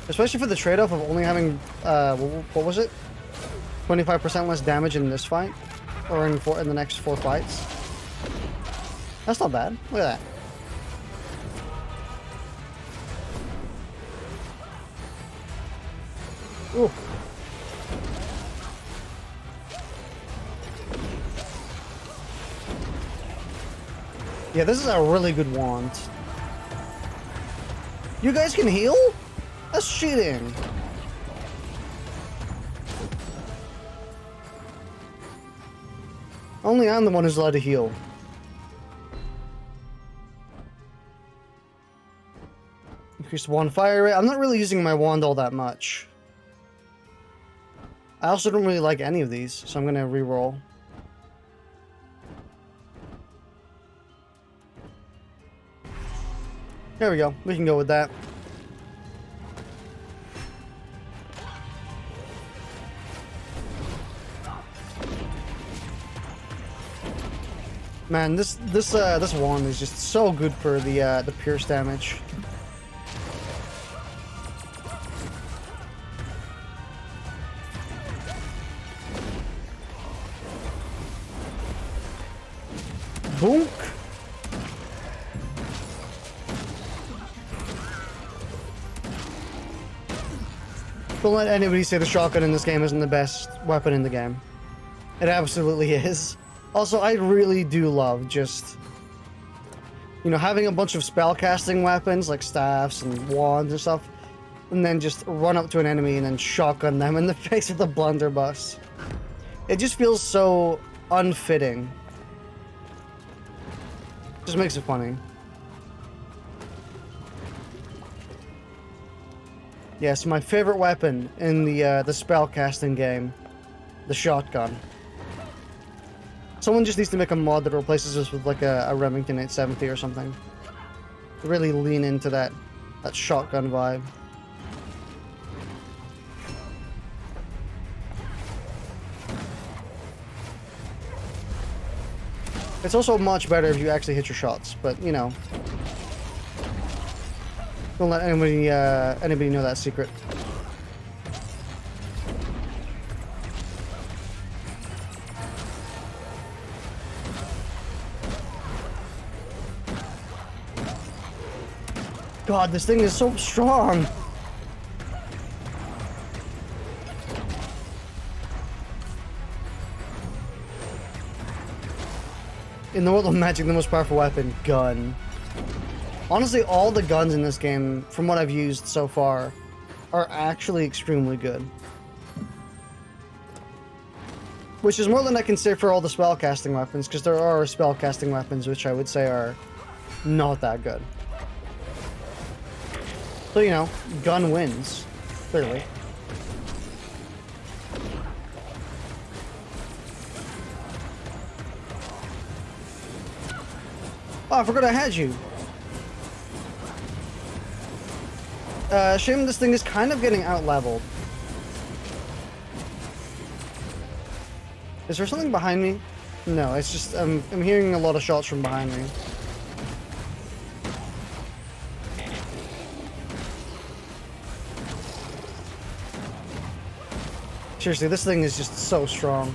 Especially for the trade-off of only having, what was it? 25% less damage in this fight? Or in the next 4 fights? That's not bad. Look at that. Ooh. Yeah, this is a really good wand. You guys can heal? That's cheating. Only I'm the one who's allowed to heal. Increased wand fire rate. I'm not really using my wand all that much. I also don't really like any of these, so I'm gonna re-roll. There we go. We can go with that. Man, this wand is just so good for the pierce damage. Boonk. Don't let anybody say the shotgun in this game isn't the best weapon in the game. It absolutely is. Also, I really do love just, you know, having a bunch of spellcasting weapons like staffs and wands and stuff, and then just run up to an enemy and then shotgun them in the face with a blunderbuss. It just feels so unfitting. Just makes it funny. Yes, my favorite weapon in the spellcasting game, the shotgun. Someone just needs to make a mod that replaces this with like a Remington 870 or something. Really lean into that shotgun vibe. It's also much better if you actually hit your shots, but you know, don't let anybody know that secret. God, this thing is so strong. In the world of Magic, the most powerful weapon, gun. Honestly, all the guns in this game, from what I've used so far, are actually extremely good. Which is more than I can say for all the spellcasting weapons, because there are spellcasting weapons which I would say are not that good. So, you know, gun wins, clearly. Oh, I forgot I had you. Shame this thing is kind of getting out-leveled. Is there something behind me? No, it's just, I'm hearing a lot of shots from behind me. Seriously, this thing is just so strong.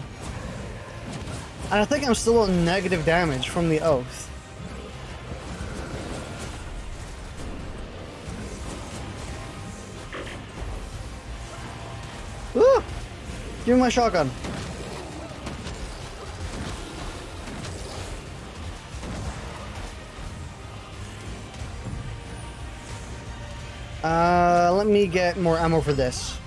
And I think I'm still on negative damage from the oath. Woo! Give me my shotgun. Let me get more ammo for this.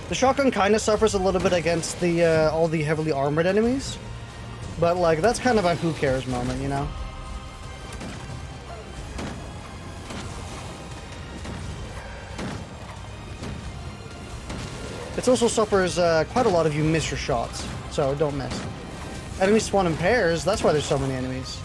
The shotgun kind of suffers a little bit against the all the heavily armored enemies, but like that's kind of a who cares moment, you know? It also suffers quite a lot if you miss your shots, so don't miss. Enemies spawn in pairs, that's why there's so many enemies.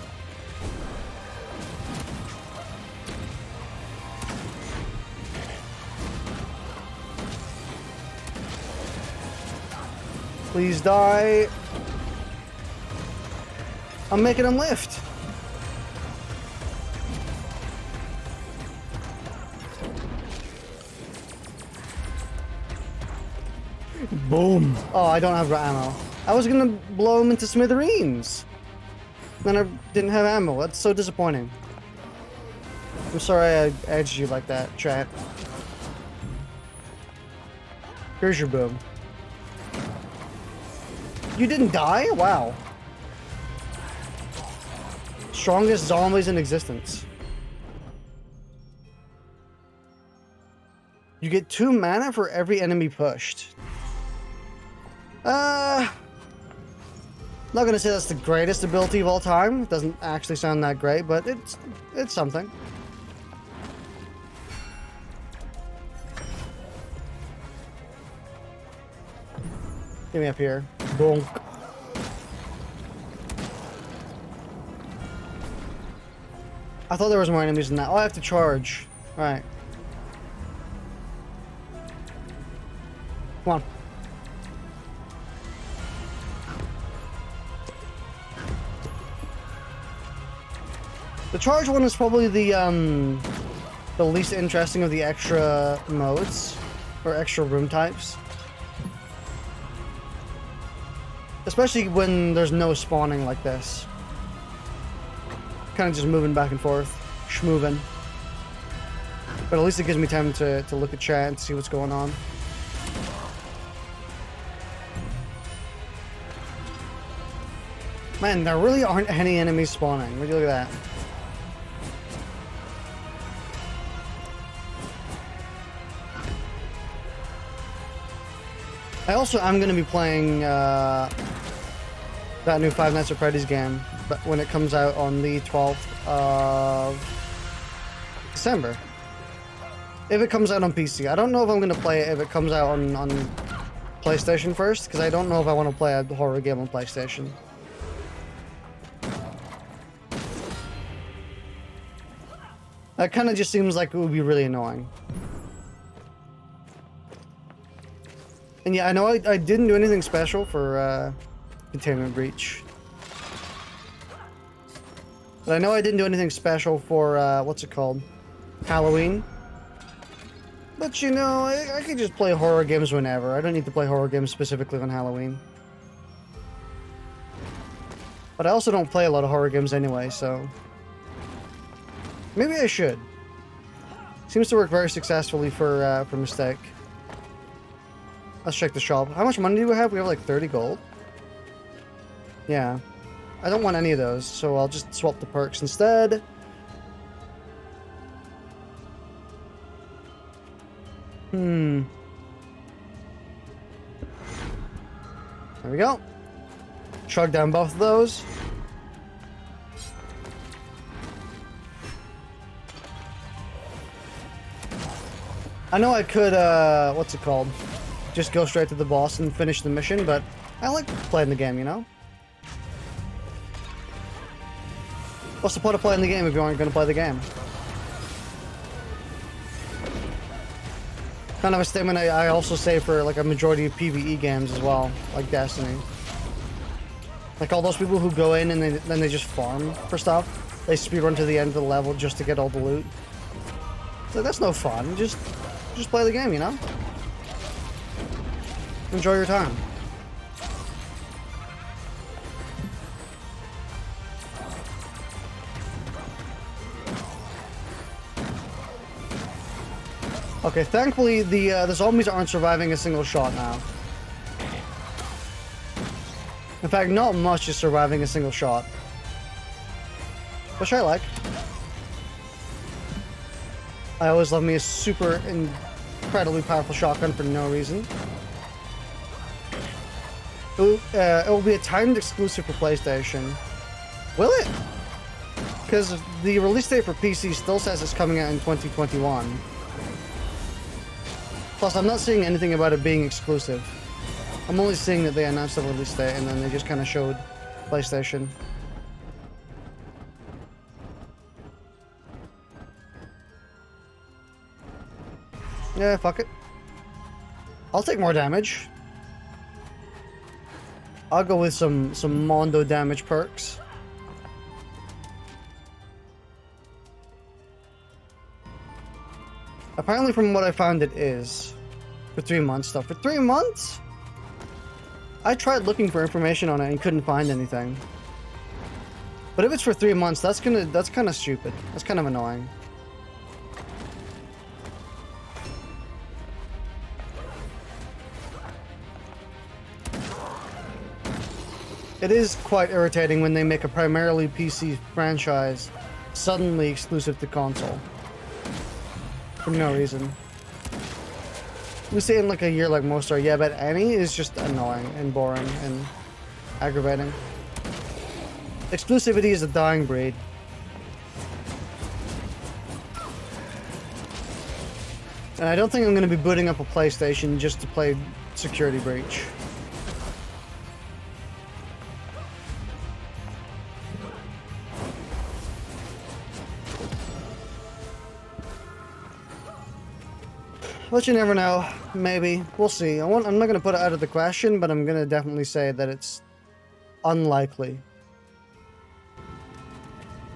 Please die. I'm making him lift. Boom. Oh, I don't have ammo. I was gonna blow him into smithereens. Then I didn't have ammo. That's so disappointing. I'm sorry I edged you like that, chat. Here's your boom. You didn't die? Wow. Strongest zombies in existence. You get 2 mana for every enemy pushed. Not gonna say that's the greatest ability of all time. It doesn't actually sound that great, but it's something. Get me up here. Bonk. I thought there was more enemies than that. Oh, I have to charge. Alright. Come on. The charge one is probably the least interesting of the extra modes, or extra room types. Especially when there's no spawning like this. Kind of just moving back and forth. Schmoving. But at least it gives me time to look at chat and see what's going on. Man, there really aren't any enemies spawning. Would you look at that? I also am going to be playing that new Five Nights at Freddy's game, but when it comes out on the 12th of December. If it comes out on PC. I don't know if I'm going to play it if it comes out on PlayStation first, because I don't know if I want to play a horror game on PlayStation. That kind of just seems like it would be really annoying. And yeah, I know I didn't do anything special for Containment Breach. But I know I didn't do anything special for, what's it called? Halloween. But you know, I could just play horror games whenever. I don't need to play horror games specifically on Halloween. But I also don't play a lot of horror games anyway, so... maybe I should. Seems to work very successfully for Mistake. Let's check the shop. How much money do we have? We have like 30 gold. Yeah. I don't want any of those, so I'll just swap the perks instead. There we go. Chug down both of those. I know I could, what's it called? Just go straight to the boss and finish the mission, but I like playing the game, you know? What's the point of playing the game if you aren't going to play the game? Kind of a statement I also say for like a majority of PvE games as well, like Destiny. Like all those people who go in and then they just farm for stuff. They speedrun to the end of the level just to get all the loot. So that's no fun. Just play the game, you know? Enjoy your time. Okay, thankfully the zombies aren't surviving a single shot now. In fact, not much is surviving a single shot. Which I like. I always love me a super incredibly powerful shotgun for no reason. It will be a timed exclusive for PlayStation. Will it? Because the release date for PC still says it's coming out in 2021. Plus, I'm not seeing anything about it being exclusive. I'm only seeing that they announced the release date and then they just kind of showed PlayStation. Yeah, fuck it. I'll take more damage. I'll go with some Mondo damage perks. Apparently, from what I found, it is for 3 months stuff. For 3 months? I tried looking for information on it and couldn't find anything. But if it's for 3 months, that's kind of stupid. That's kind of annoying. It is quite irritating when they make a primarily PC franchise suddenly exclusive to console. For no reason. We say in like a year like most are, yeah, but any is just annoying and boring and aggravating. Exclusivity is a dying breed. And I don't think I'm going to be booting up a PlayStation just to play Security Breach. But you never know. Maybe. We'll see. I'm not going to put it out of the question, but I'm going to definitely say that it's unlikely.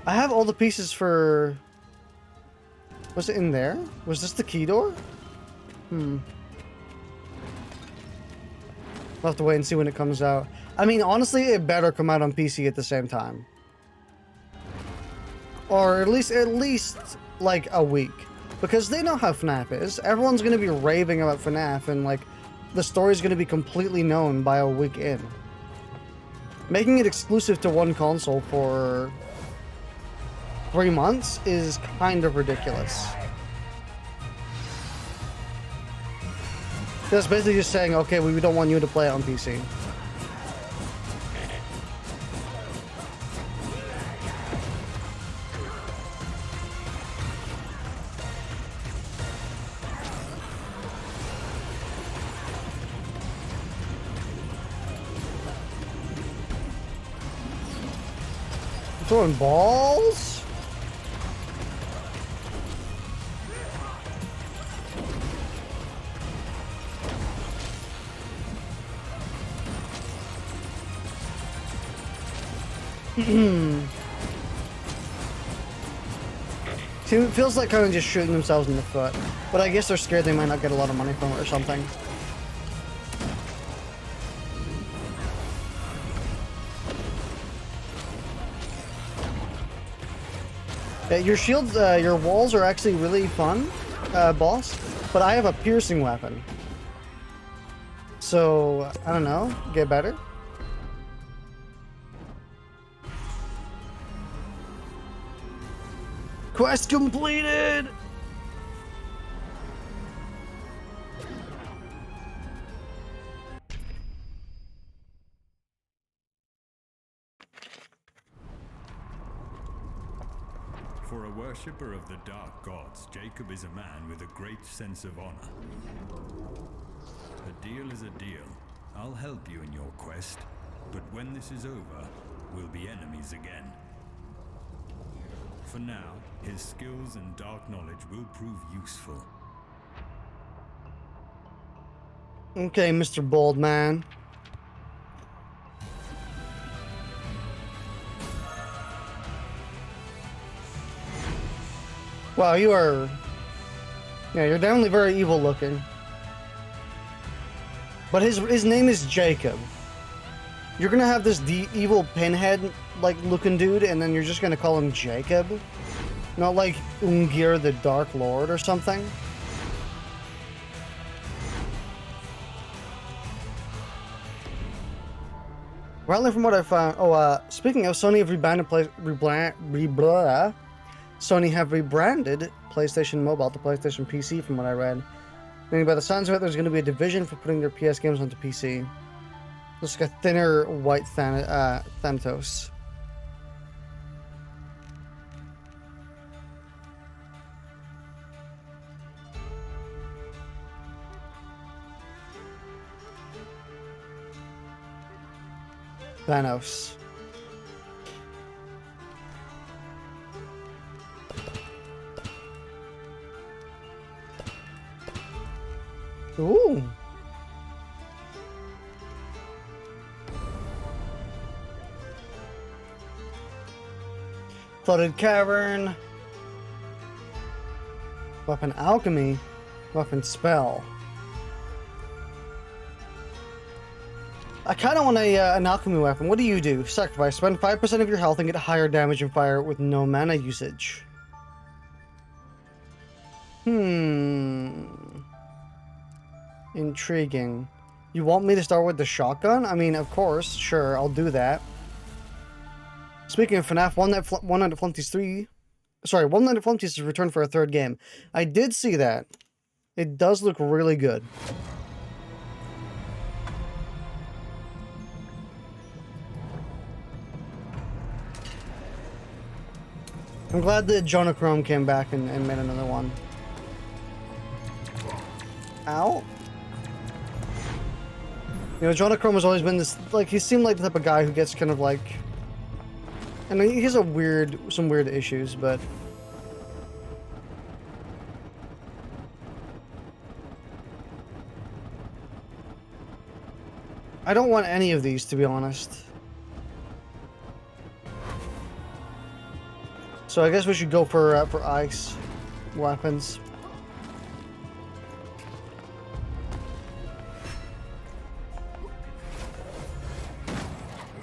I have all the pieces for... Was it in there? Was this the key door? I'll have to wait and see when it comes out. I mean, honestly, it better come out on PC at the same time. Or at least like a week. Because they know how FNAF is. Everyone's going to be raving about FNAF, and like the story's going to be completely known by a week in. Making it exclusive to one console for 3 months is kind of ridiculous. That's basically just saying, okay, we don't want you to play it on PC. Throwing balls? See, it feels like kind of just shooting themselves in the foot. But I guess they're scared they might not get a lot of money from it or something. Yeah, your shields, your walls are actually really fun, boss. But I have a piercing weapon. So, I don't know, get better? Quest completed! For a worshipper of the dark gods, Jacob is a man with a great sense of honor. A deal is a deal. I'll help you in your quest, but when this is over, we'll be enemies again. For now, his skills and dark knowledge will prove useful. Okay, Mr. Bald Man. Wow, you are... Yeah, you're definitely very evil looking. But his name is Jacob. You're gonna have this evil pinhead like looking dude, and then you're just gonna call him Jacob? Not like Ungir the Dark Lord or something? Apparently from what I found... Oh, speaking of, Sony have Sony have rebranded PlayStation Mobile to PlayStation PC from what I read. Meaning by the sounds of it, there's going to be a division for putting their PS games onto PC. Looks like a thinner white Thanatos. Thanos. Ooh. Flooded cavern. Weapon alchemy. Weapon spell. I kind of want an alchemy weapon. What do you do? Sacrifice. Spend 5% of your health and get higher damage and fire with no mana usage. Intriguing. You want me to start with the shotgun? I mean, of course. Sure, I'll do that. Speaking of FNAF, One Night at Flumpty's 3... Sorry, One Night at Flumpty's has returned for a third game. I did see that. It does look really good. I'm glad that Jonachrome came back and made another one. Ow. You know, Jonachrome has always been this, like, he seemed like the type of guy who gets kind of like... And he has some weird issues, but... I don't want any of these, to be honest. So I guess we should go for ice weapons.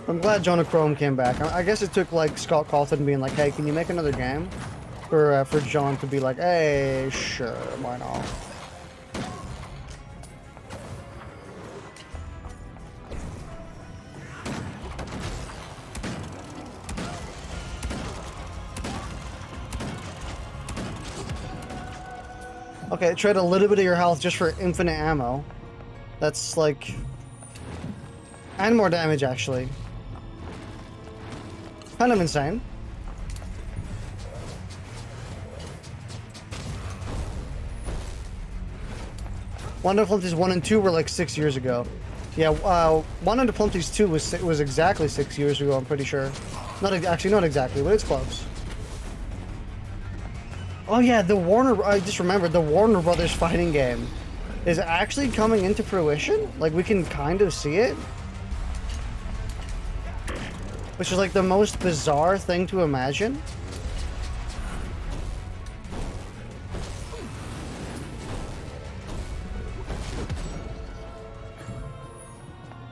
I'm glad Jonachrome came back. I guess it took like Scott Cawthon being like, "Hey, can you make another game?" For John to be like, "Hey, sure, why not?" Okay, trade a little bit of your health just for infinite ammo. That's like... And more damage, actually. Kind of insane. One of Flumpty's 1 and 2 were like 6 years ago. Yeah, One of Flumpty's 2 was exactly 6 years ago, I'm pretty sure. Actually, not exactly, but it's close. Oh yeah, I just remembered, the Warner Brothers fighting game is actually coming into fruition. Like, we can kind of see it. Which is like the most bizarre thing to imagine.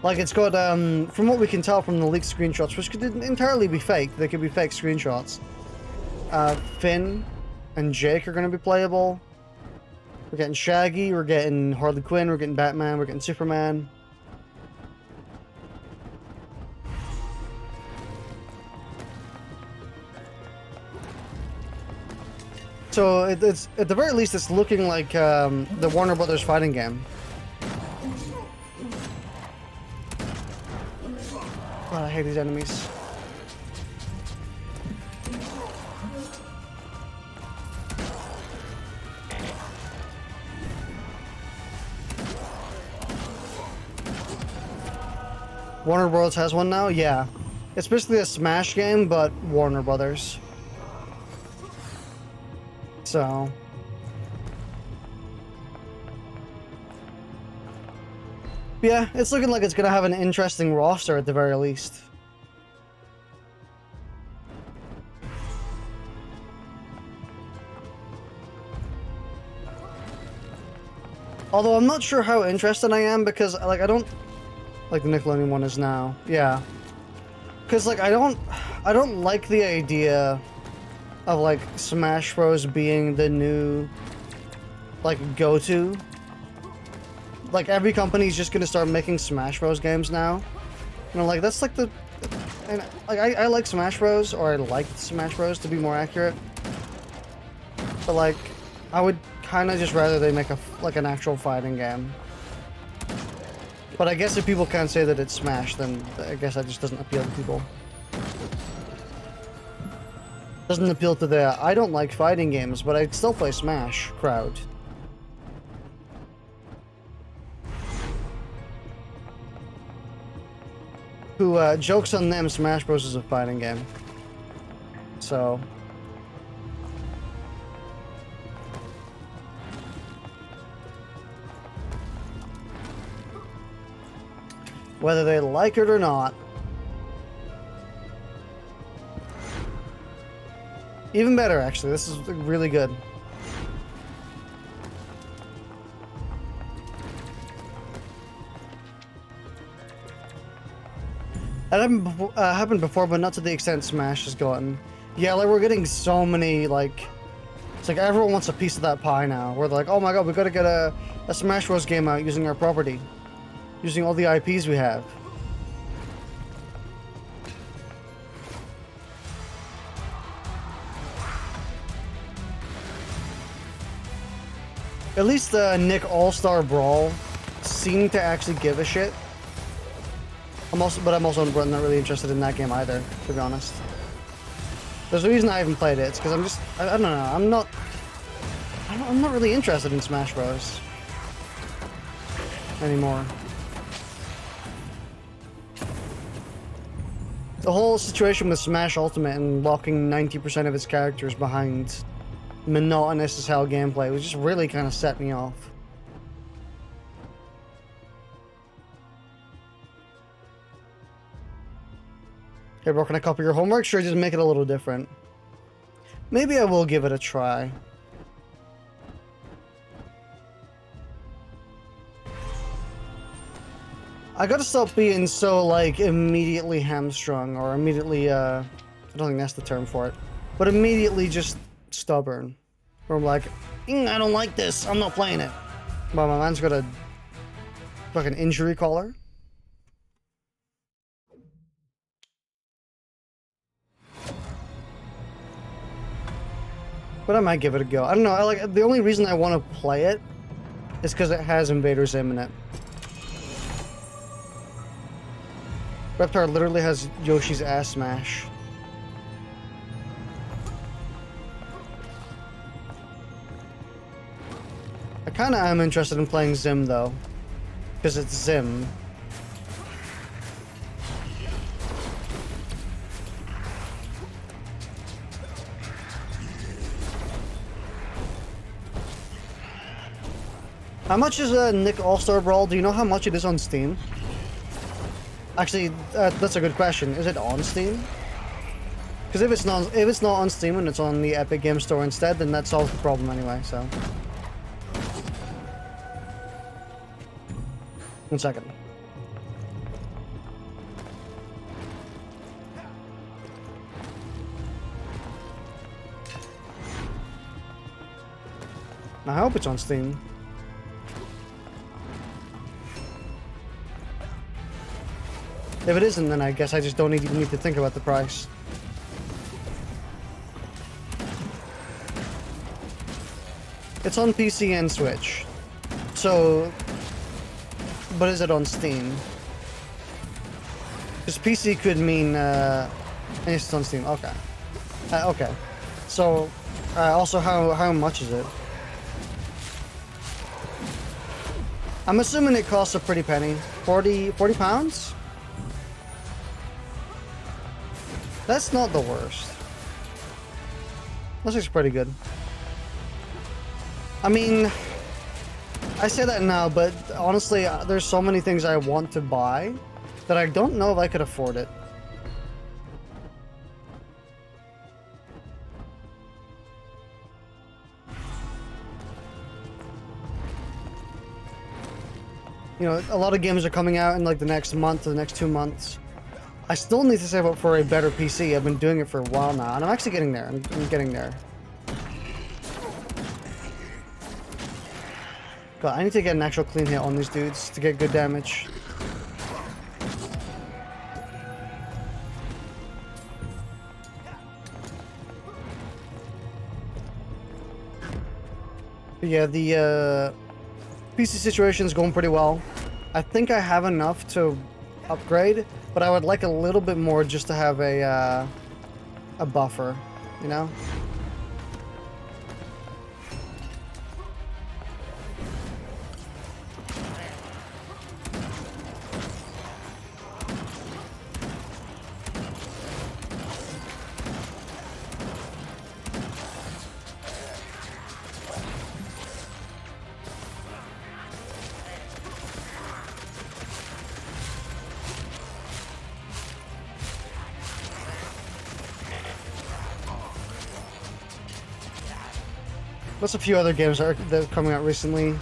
Like, it's got, from what we can tell from the leaked screenshots, which could entirely be fake. They could be fake screenshots. Finn and Jake are going to be playable. We're getting Shaggy, we're getting Harley Quinn, we're getting Batman, we're getting Superman. So it's at the very least, it's looking like the Warner Brothers fighting game. God, I hate these enemies. Warner Bros. Has one now? Yeah. It's basically a Smash game, but Warner Brothers. So... yeah, it's looking like it's gonna have an interesting roster at the very least. Although I'm not sure how interested I am because, like, I don't... Like the Nickelodeon one is now. Yeah. Because, like, I don't like the idea of, like, Smash Bros. Being the new, like, go-to. Like, every company's just gonna start making Smash Bros. Games now. You know, like, that's, like, the... And, like, I like Smash Bros. Or I liked Smash Bros. To be more accurate. But, like, I would kind of just rather they make like, an actual fighting game. But I guess if people can't say that it's Smash, then I guess that just doesn't appeal to people. Doesn't appeal to the I don't like fighting games, but I'd still play Smash crowd. Who, jokes on them, Smash Bros. Is a fighting game. So... whether they like it or not. Even better, actually. This is really good. That happened before, but not to the extent Smash has gotten. Yeah, like, we're getting so many, like... It's like everyone wants a piece of that pie now. We're like, oh my god, we gotta get a Smash Bros. Game out using our property. Using all the IPs we have. At least Nick All-Star Brawl seemed to actually give a shit. I'm also not really interested in that game either, to be honest. There's a reason I haven't played it. It's because I'm just, I don't know, I'm not really interested in Smash Bros. Anymore. The whole situation with Smash Ultimate and locking 90% of its characters behind monotonous as hell gameplay was just really kind of set me off. Hey bro, can I copy your homework? Sure, just make it a little different. Maybe I will give it a try. I gotta stop being so, like, immediately hamstrung, or immediately, I don't think that's the term for it, but immediately just stubborn. Where I'm like, I don't like this, I'm not playing it. Well, my man's got a fucking injury collar. But I might give it a go. I don't know, the only reason I want to play it is because it has Invader Zim in it. Reptar literally has Yoshi's ass smash. I kinda am interested in playing Zim though. Because it's Zim. How much is Nick All-Star Brawl? Do you know how much it is on Steam? Actually, that's a good question. Is it on Steam? Because if it's not on Steam and it's on the Epic Game Store instead, then that solves the problem anyway. So, 1 second. I hope it's on Steam. If it isn't, then I guess I just don't even need to think about the price. It's on PC and Switch. So, but is it on Steam? Because PC could mean, it's on Steam, okay. Okay. So, also how much is it? I'm assuming it costs a pretty penny. 40 pounds? That's not the worst. That looks pretty good. I mean, I say that now, but honestly, there's so many things I want to buy that I don't know if I could afford it. You know, a lot of games are coming out in like the next month or the next 2 months. I still need to save up for a better PC. I've been doing it for a while now, and I'm actually getting there. I'm getting there. God, I need to get an actual clean hit on these dudes to get good damage. But yeah, the PC situation is going pretty well. I think I have enough to upgrade, but I would like a little bit more just to have a buffer, you know? There's a few other games that are coming out recently.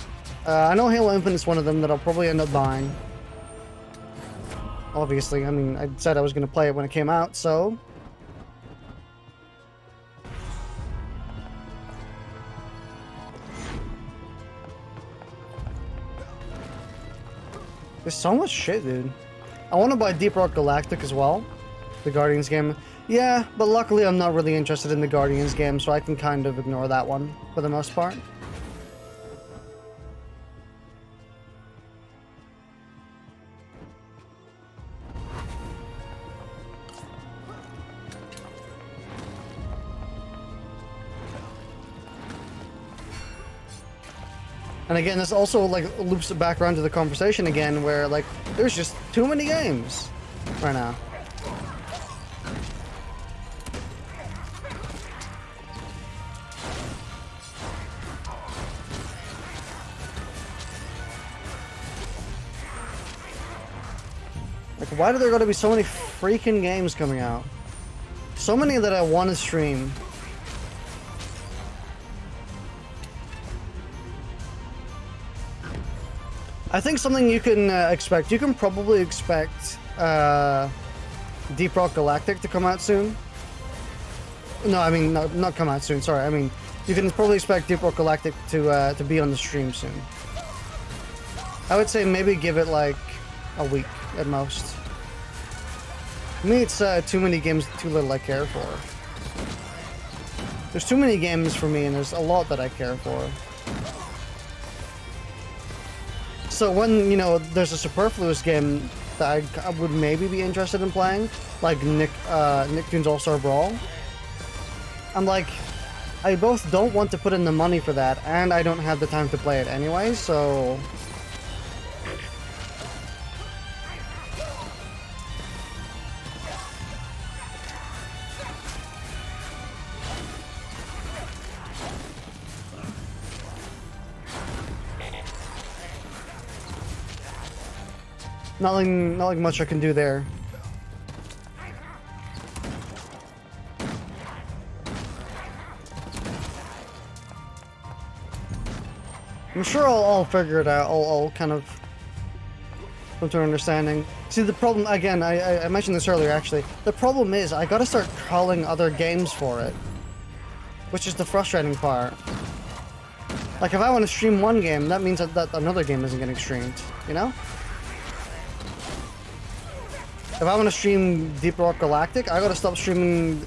I know Halo Infinite is one of them that I'll probably end up buying. Obviously, I mean, I said I was going to play it when it came out, so... There's so much shit, dude. I want to buy Deep Rock Galactic as well. The Guardians game. Yeah, but luckily I'm not really interested in the Guardians game, so I can kind of ignore that one for the most part. And again, this also like loops it back around to the conversation again, where like there's just too many games right now. Like, why do there gotta be so many freaking games coming out? So many that I want to stream. I think something you can expect. You can probably expect Deep Rock Galactic to come out soon. No, I mean not come out soon. Sorry, I mean you can probably expect Deep Rock Galactic to be on the stream soon. I would say maybe give it like a week at most. For me, it's too many games, too little I care for. There's too many games for me, and there's a lot that I care for. So when, you know, there's a superfluous game that I would maybe be interested in playing, like Nicktoons All-Star Brawl, I'm like, I both don't want to put in the money for that, and I don't have the time to play it anyway, so... Not like much I can do there. I'm sure I'll figure it out. I'll kind of come to an understanding. See, the problem, again, I mentioned this earlier actually. The problem is I gotta start calling other games for it, which is the frustrating part. Like if I want to stream one game, that means that another game isn't getting streamed, you know? If I want to stream Deep Rock Galactic, I gotta stop streaming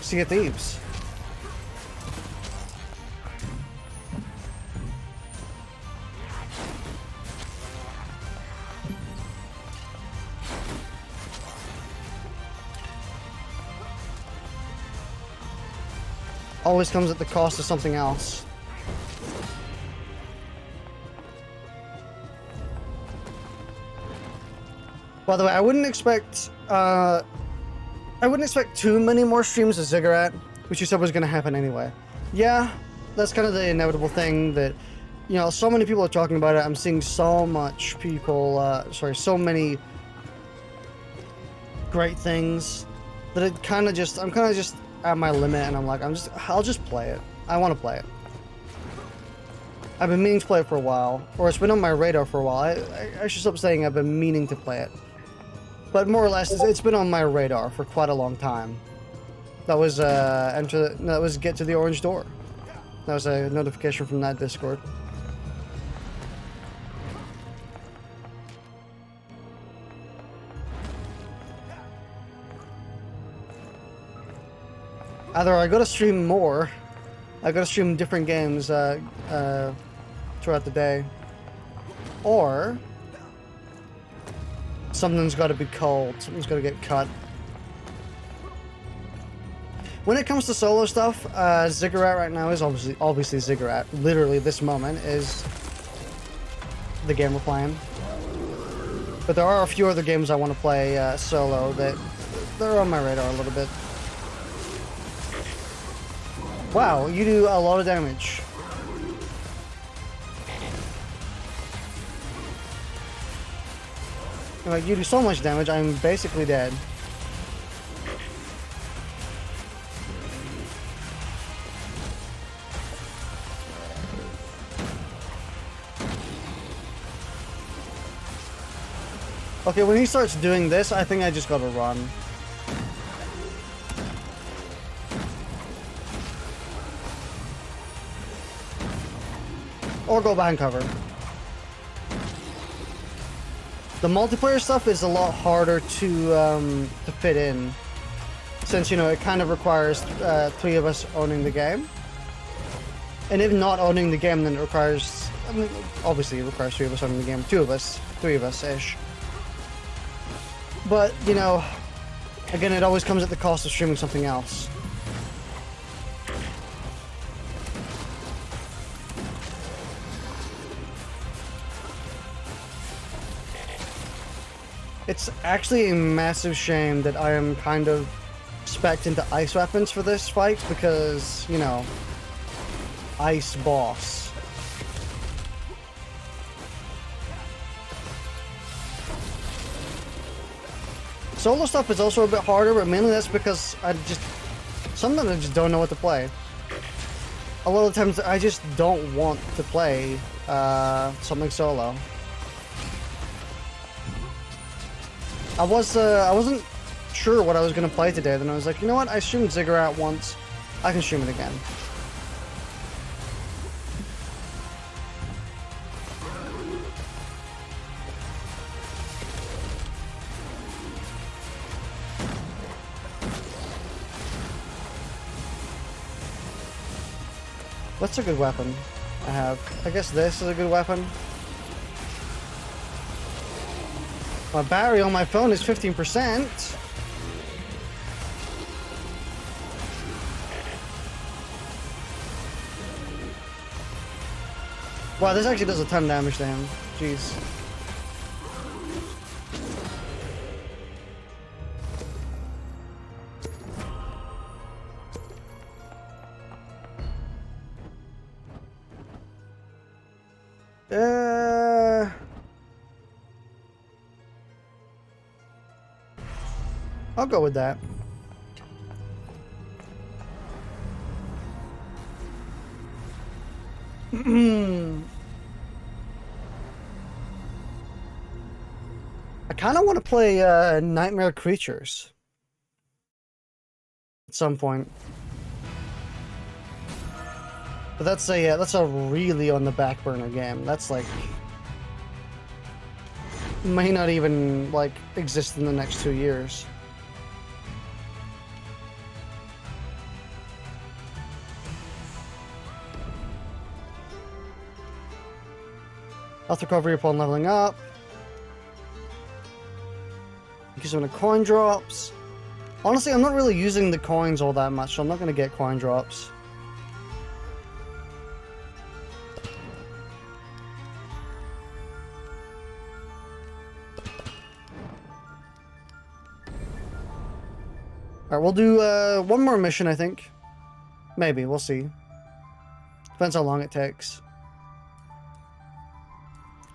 Sea of Thieves. Always comes at the cost of something else. By the way, I wouldn't expect too many more streams of Ziggurat, which you said was going to happen anyway. Yeah, that's kind of the inevitable thing that, you know, so many people are talking about it. I'm seeing so much people, so many great things that I'm kind of just at my limit, and I'm like, I'll just play it. I want to play it. I've been meaning to play it for a while, or it's been on my radar for a while. I should stop saying I've been meaning to play it. But more or less, it's been on my radar for quite a long time. That was get to the orange door. That was a notification from that Discord. Either I gotta stream more, I gotta stream different games throughout the day, or something's got to be called. Something's got to get cut. When it comes to solo stuff, Ziggurat right now is obviously Ziggurat. Literally, this moment is the game we're playing. But there are a few other games I want to play solo that they're on my radar a little bit. Wow, you do a lot of damage. Like, you do so much damage, I'm basically dead. Okay, when he starts doing this, I think I just gotta run. Or go behind cover. The multiplayer stuff is a lot harder to fit in, since, you know, it kind of requires 3 of us owning the game. And if not owning the game, then it requires, I mean, obviously it requires 3 of us owning the game, 2 of us, 3 of us-ish. But, you know, again, it always comes at the cost of streaming something else. It's actually a massive shame that I am kind of spec'd into ice weapons for this fight because, you know, ice boss. Solo stuff is also a bit harder, but mainly that's because sometimes I just don't know what to play. A lot of times I just don't want to play something solo. I wasn't sure what I was gonna play today, then I was like, you know what, I streamed Ziggurat once, I can stream it again. What's a good weapon I have? I guess this is a good weapon. My battery on my phone is 15%. Wow, this actually does a ton of damage to him. Jeez. I'll go with that. I kind of want to play Nightmare Creatures at some point, but that's a really on the back burner game. That's like may not even like exist in the next 2 years. Health recovery upon leveling up. Use some of the coin drops. Honestly, I'm not really using the coins all that much, so I'm not going to get coin drops. Alright, we'll do one more mission, I think. Maybe, we'll see. Depends how long it takes.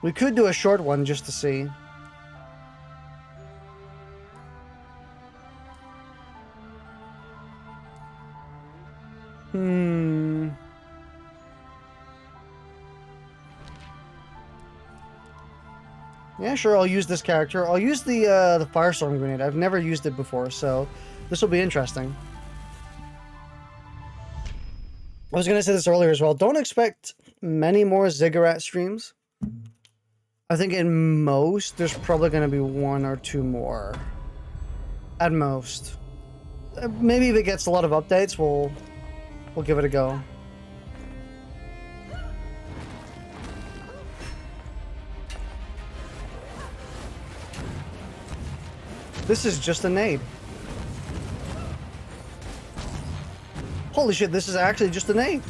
We could do a short one just to see. Yeah, sure, I'll use this character. I'll use the Firestorm Grenade. I've never used it before, so this will be interesting. I was going to say this earlier as well. Don't expect many more Ziggurat streams. I think in most, there's probably going to be 1 or 2 more. At most. Maybe if it gets a lot of updates, we'll give it a go. This is just a nade. Holy shit, this is actually just a nade.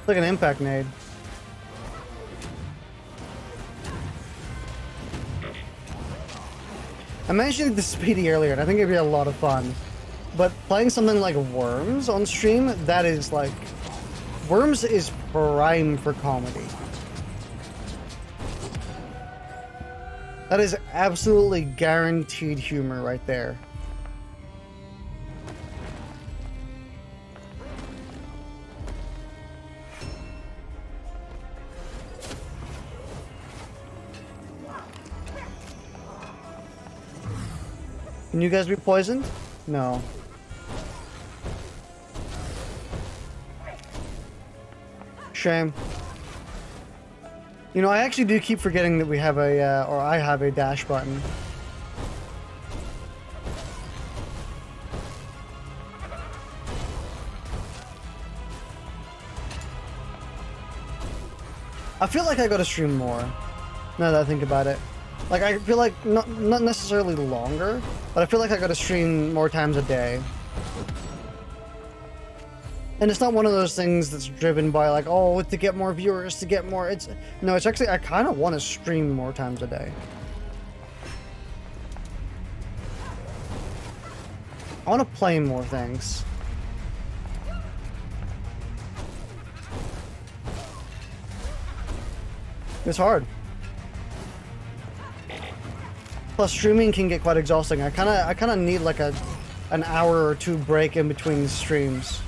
Like an impact nade. I mentioned the speedy earlier, and I think it'd be a lot of fun. But playing something like Worms on stream, that is like... Worms is prime for comedy. That is absolutely guaranteed humor right there. Can you guys be poisoned? No. Shame. You know, I actually do keep forgetting that we have a, or I have a dash button. I feel like I gotta stream more, now that I think about it. Like, I feel like, not necessarily longer, but I feel like I gotta stream more times a day. And it's not one of those things that's driven by like, oh, to get more viewers, to get more, no, it's actually, I kind of want to stream more times a day. I want to play more things. It's hard. Plus, streaming can get quite exhausting. I kind of need like an hour or two break in between streams.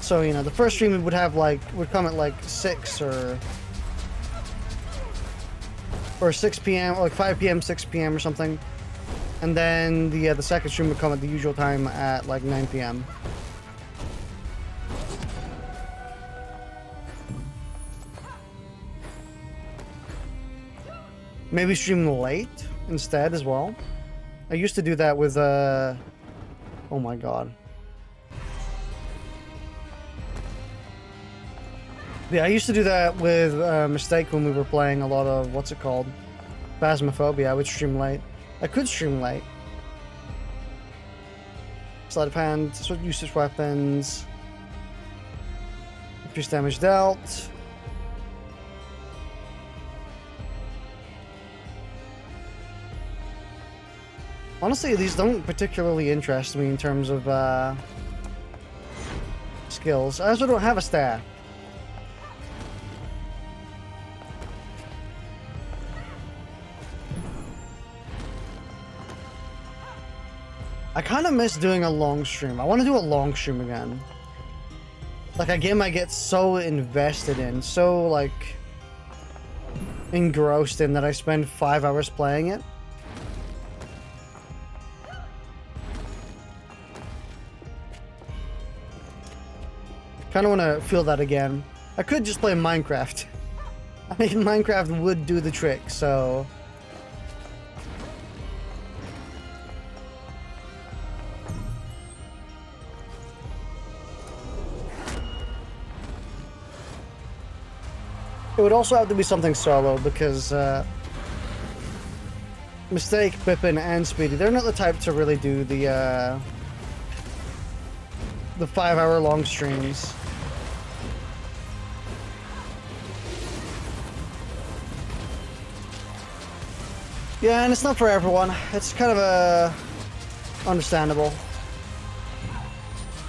So, you know, the first stream would come at like 6 or 6 p.m. or like 5 p.m., 6 p.m. or something. And then the second stream would come at the usual time at like 9 p.m. Maybe stream late instead as well. I used to do that with, oh my god. Yeah, I used to do that with Mistake when we were playing a lot of, what's it called? Phasmophobia. I would stream late. I could stream late. Sleight of hand, usage weapons. Increased damage dealt. Honestly, these don't particularly interest me in terms of skills. I also don't have a staff. I kind of miss doing a long stream. I want to do a long stream again. Like a game I get so invested in, so like engrossed in that I spend 5 hours playing it. Kind of want to feel that again. I could just play Minecraft. I mean, Minecraft would do the trick, so... It would also have to be something solo, because Mistake, Pippin, and Speedy, they're not the type to really do the 5-hour long streams. Yeah, and it's not for everyone. It's kind of understandable.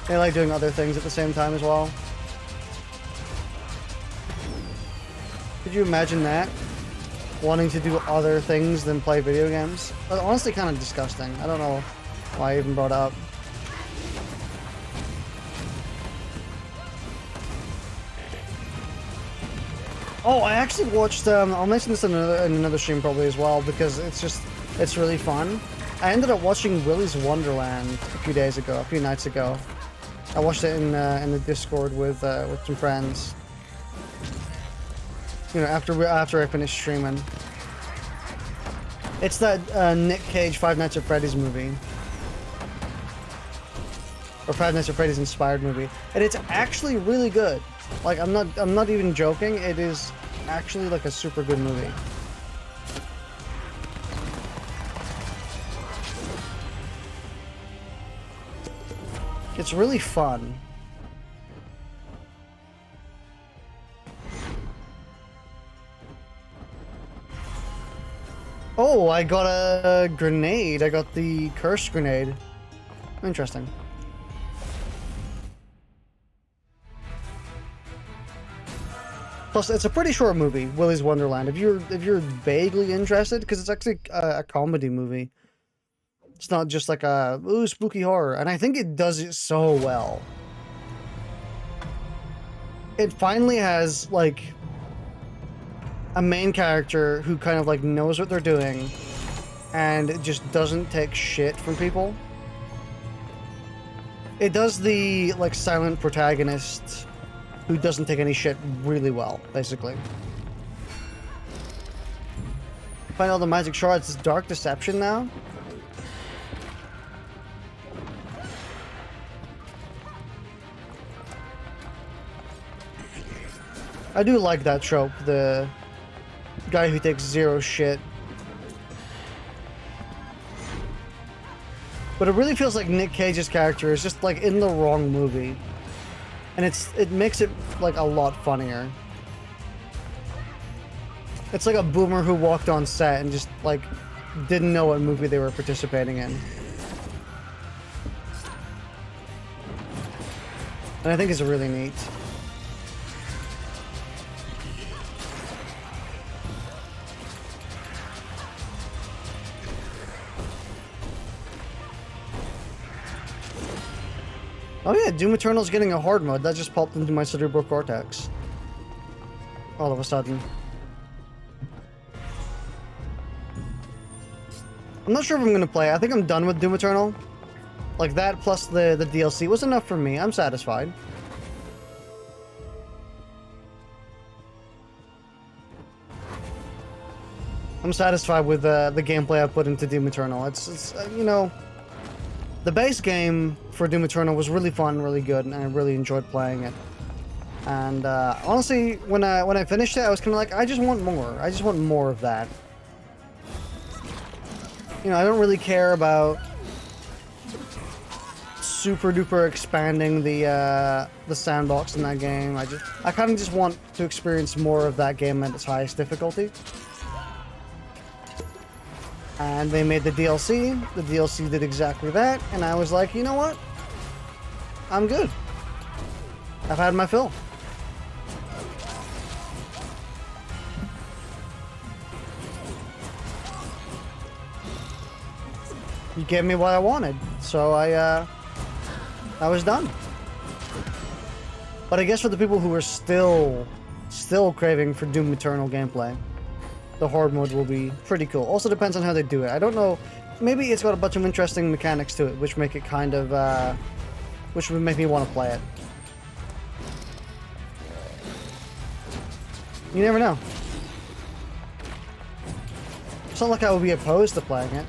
They like doing other things at the same time as well. Could you imagine that? Wanting to do other things than play video games? That's honestly kind of disgusting. I don't know why I even brought it up. Oh, I actually watched, I'll mention this in another stream probably as well, because it's really fun. I ended up watching Willy's Wonderland a few nights ago. I watched it in the Discord with some friends. You know, after I finished streaming. It's that Nick Cage Five Nights at Freddy's movie. Or Five Nights at Freddy's inspired movie. And it's actually really good. Like, I'm not even joking, it is actually like a super good movie. It's really fun. Oh, I got a grenade. I got the cursed grenade. Interesting. Plus, it's a pretty short movie, Willy's Wonderland. If you're vaguely interested, because it's actually a comedy movie. It's not just like a ooh spooky horror, and I think it does it so well. It finally has like a main character who kind of like knows what they're doing, and it just doesn't take shit from people. It does the, like, silent protagonist who doesn't take any shit really well, basically. Find all the magic shards. It's Dark Deception now? I do like that trope, the guy who takes zero shit. But it really feels like Nick Cage's character is just like in the wrong movie. And it makes it like a lot funnier. It's like a boomer who walked on set and just like didn't know what movie they were participating in. And I think it's really neat. Oh yeah, Doom Eternal's getting a hard mode. That just popped into my cerebral cortex. All of a sudden. I'm not sure if I'm gonna play. I think I'm done with Doom Eternal. Like that plus the DLC was enough for me. I'm satisfied. I'm satisfied with the gameplay I put into Doom Eternal. It's you know, the base game for Doom Eternal was really fun, really good, and I really enjoyed playing it. And honestly, when I finished it, I was kind of like, I just want more. I just want more of that. You know, I don't really care about super duper expanding the sandbox in that game. I kind of just want to experience more of that game at its highest difficulty. And they made the DLC. The DLC did exactly that, and I was like, you know what? I'm good. I've had my fill. You gave me what I wanted, so I was done. But I guess for the people who are still craving for Doom Eternal gameplay, the horde mode will be pretty cool. Also depends on how they do it. I don't know. Maybe it's got a bunch of interesting mechanics to it, which make it kind of, which would make me want to play it. You never know. It's not like I would be opposed to playing it.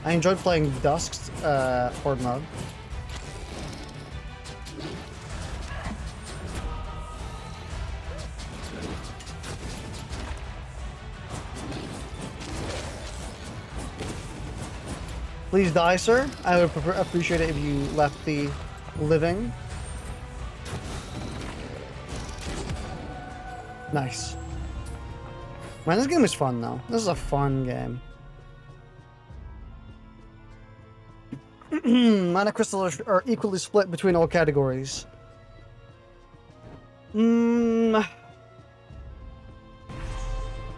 I enjoyed playing Dusk's horde mode. Please die, sir. I would appreciate it if you left the living. Nice. Man, this game is fun, though. This is a fun game. Mana crystals are equally split between all categories. I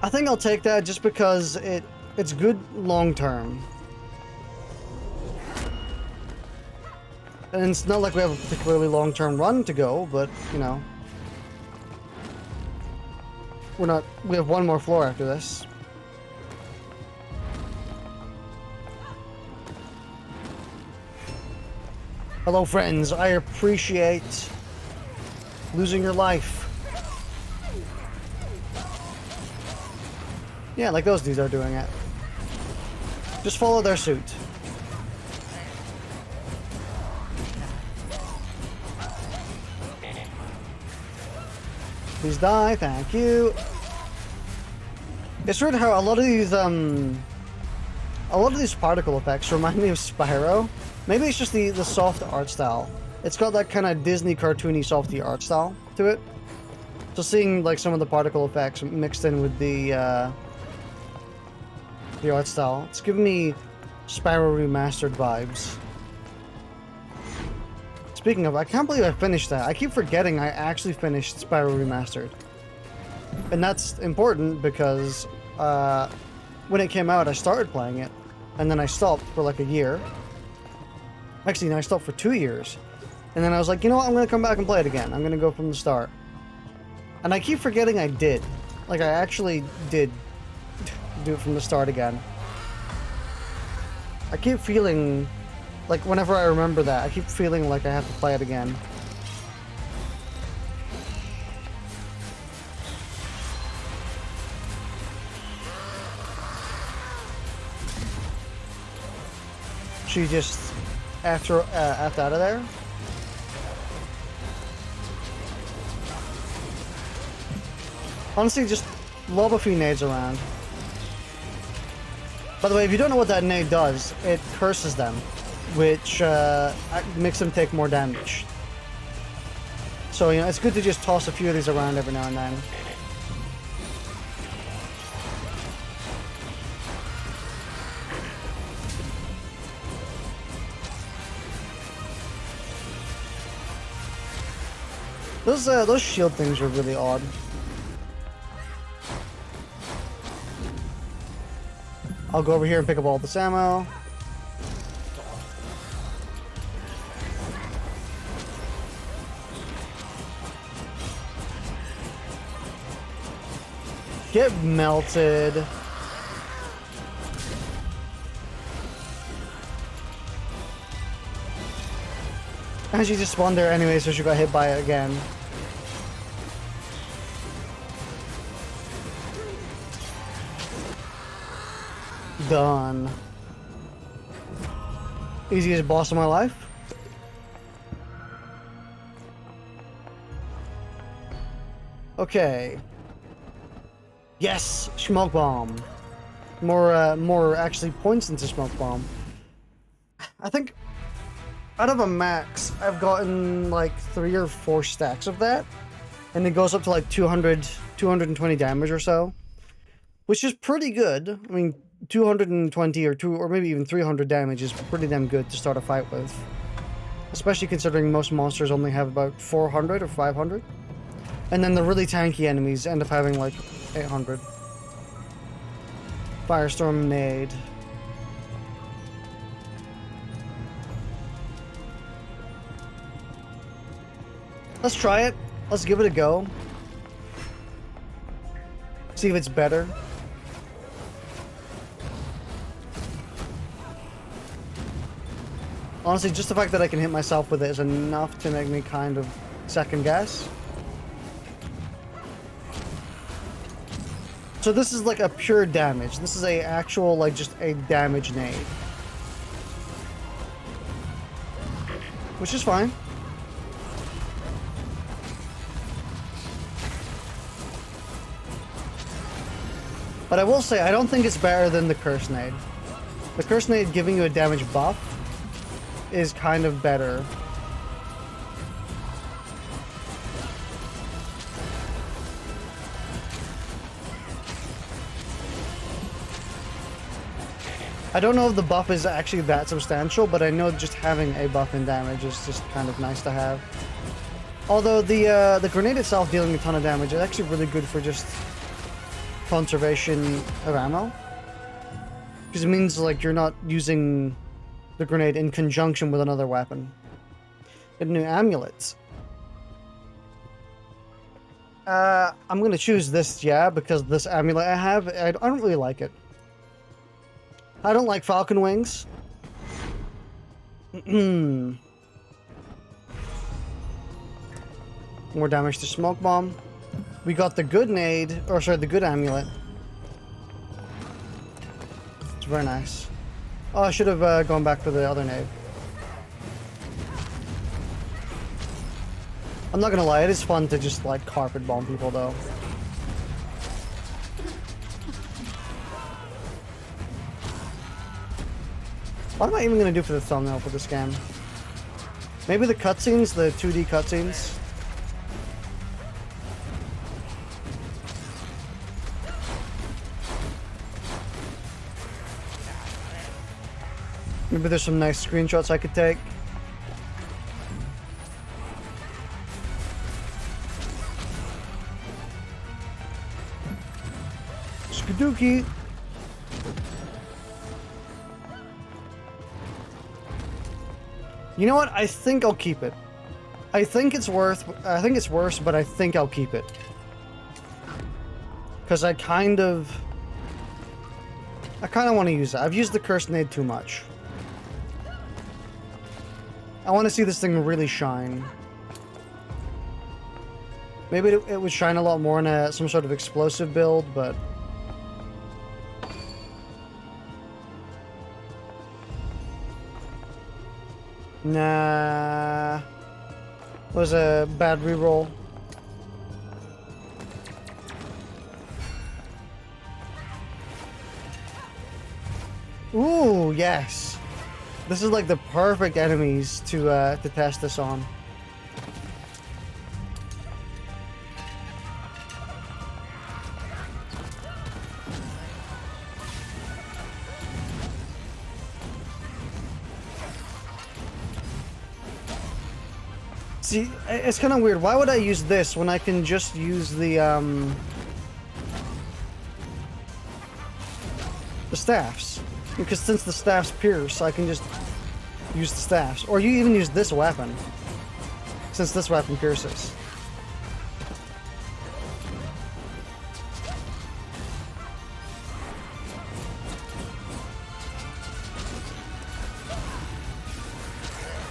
think I'll take that just because it's good long term. And it's not like we have a particularly long-term run to go, but, you know. We have one more floor after this. Hello, friends. I appreciate losing your life. Yeah, like those dudes are doing it. Just follow their suit. Please die, thank you. It's weird how a lot of these particle effects remind me of Spyro. Maybe it's just the soft art style. It's got that kind of Disney cartoony softy art style to it. So seeing like some of the particle effects mixed in with the art style, it's giving me Spyro Remastered vibes. Speaking of, I can't believe I finished that. I keep forgetting I actually finished Spyro Remastered. And that's important because when it came out, I started playing it, and then I stopped for like a year. Actually, no, I stopped for 2 years. And then I was like, you know what, I'm going to come back and play it again. I'm going to go from the start. And I keep forgetting I did. Like, I actually did do it from the start again. I keep feeling like whenever I remember that, I keep feeling like I have to play it again. She just after out of there. Honestly, just lob a few nades around. By the way, if you don't know what that nade does, it curses them, which makes them take more damage. So, you know, it's good to just toss a few of these around every now and then. Those shield things are really odd. I'll go over here and pick up all this ammo. Get melted. And she just spawned there anyway, so she got hit by it again. Done. Easiest boss of my life. Okay. Yes, smoke bomb. More actually points into smoke bomb. I think out of a max, I've gotten like 3 or 4 stacks of that, and it goes up to like 220 damage or so, which is pretty good. I mean, 220 or maybe even 300 damage is pretty damn good to start a fight with, especially considering most monsters only have about 400 or 500, and then the really tanky enemies end up having like 800. Firestorm nade. Let's try it. Let's give it a go. See if it's better. Honestly, just the fact that I can hit myself with it is enough to make me kind of second guess. So this is like a pure damage. This is a actual, like, just a damage nade. Which is fine. But I will say, I don't think it's better than the Curse Nade. The Curse Nade giving you a damage buff is kind of better. I don't know if the buff is actually that substantial, but I know just having a buff in damage is just kind of nice to have. Although the grenade itself dealing a ton of damage is actually really good for just conservation of ammo. Because it means like you're not using the grenade in conjunction with another weapon. Get new amulets. I'm gonna choose this, yeah, because this amulet I have, I don't really like it. I don't like falcon wings. More damage to smoke bomb. We got the good nade, or sorry, the good amulet. It's very nice. Oh, I should have gone back for the other nade. I'm not gonna lie, it is fun to just like carpet bomb people though. What am I even gonna do for the thumbnail for this game? Maybe the cutscenes, the 2D cutscenes. Maybe there's some nice screenshots I could take. Skadookie. You know what? I think I'll keep it. I think it's worse, but I think I'll keep it. Because I kind of want to use it. I've used the Cursed Nade too much. I want to see this thing really shine. Maybe it would shine a lot more in some sort of explosive build, but... Nah. Was a bad reroll. Ooh, yes. This is like the perfect enemies to test this on. See, it's kind of weird. Why would I use this when I can just use the staffs? Because since the staffs pierce, I can just use the staffs. Or you even use this weapon, since this weapon pierces.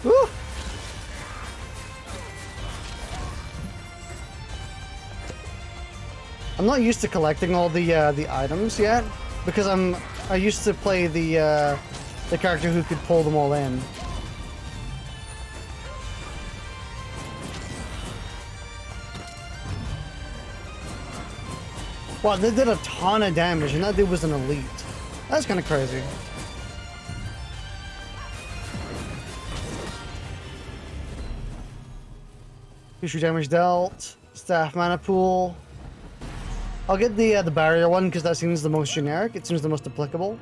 Woo! I'm not used to collecting all the items yet, because I used to play the character who could pull them all in. Wow, they did a ton of damage, and that dude was an elite. That's kind of crazy. Issue damage dealt. Staff mana pool. I'll get the barrier one because that seems the most generic. It seems the most applicable.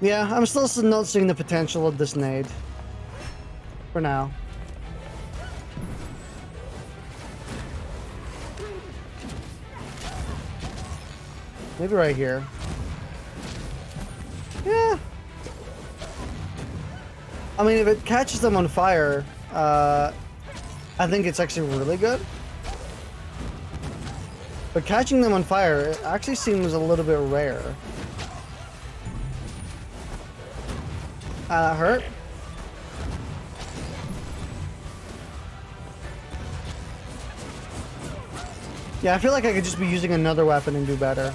Yeah, I'm still not seeing the potential of this nade. For now. Maybe right here. Yeah. I mean, if it catches them on fire, I think it's actually really good. But catching them on fire, it actually seems a little bit rare. That hurt. Yeah, I feel like I could just be using another weapon and do better.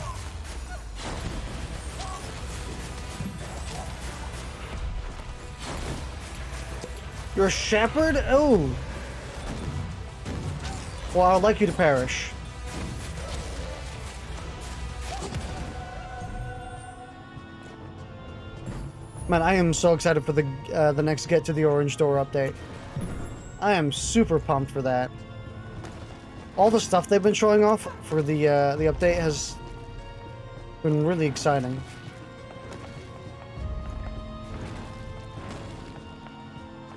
You're a shepherd? Oh. Well, I would like you to perish. Man, I am so excited for the next Get to the Orange Door update. I am super pumped for that. All the stuff they've been showing off for the update has been really exciting.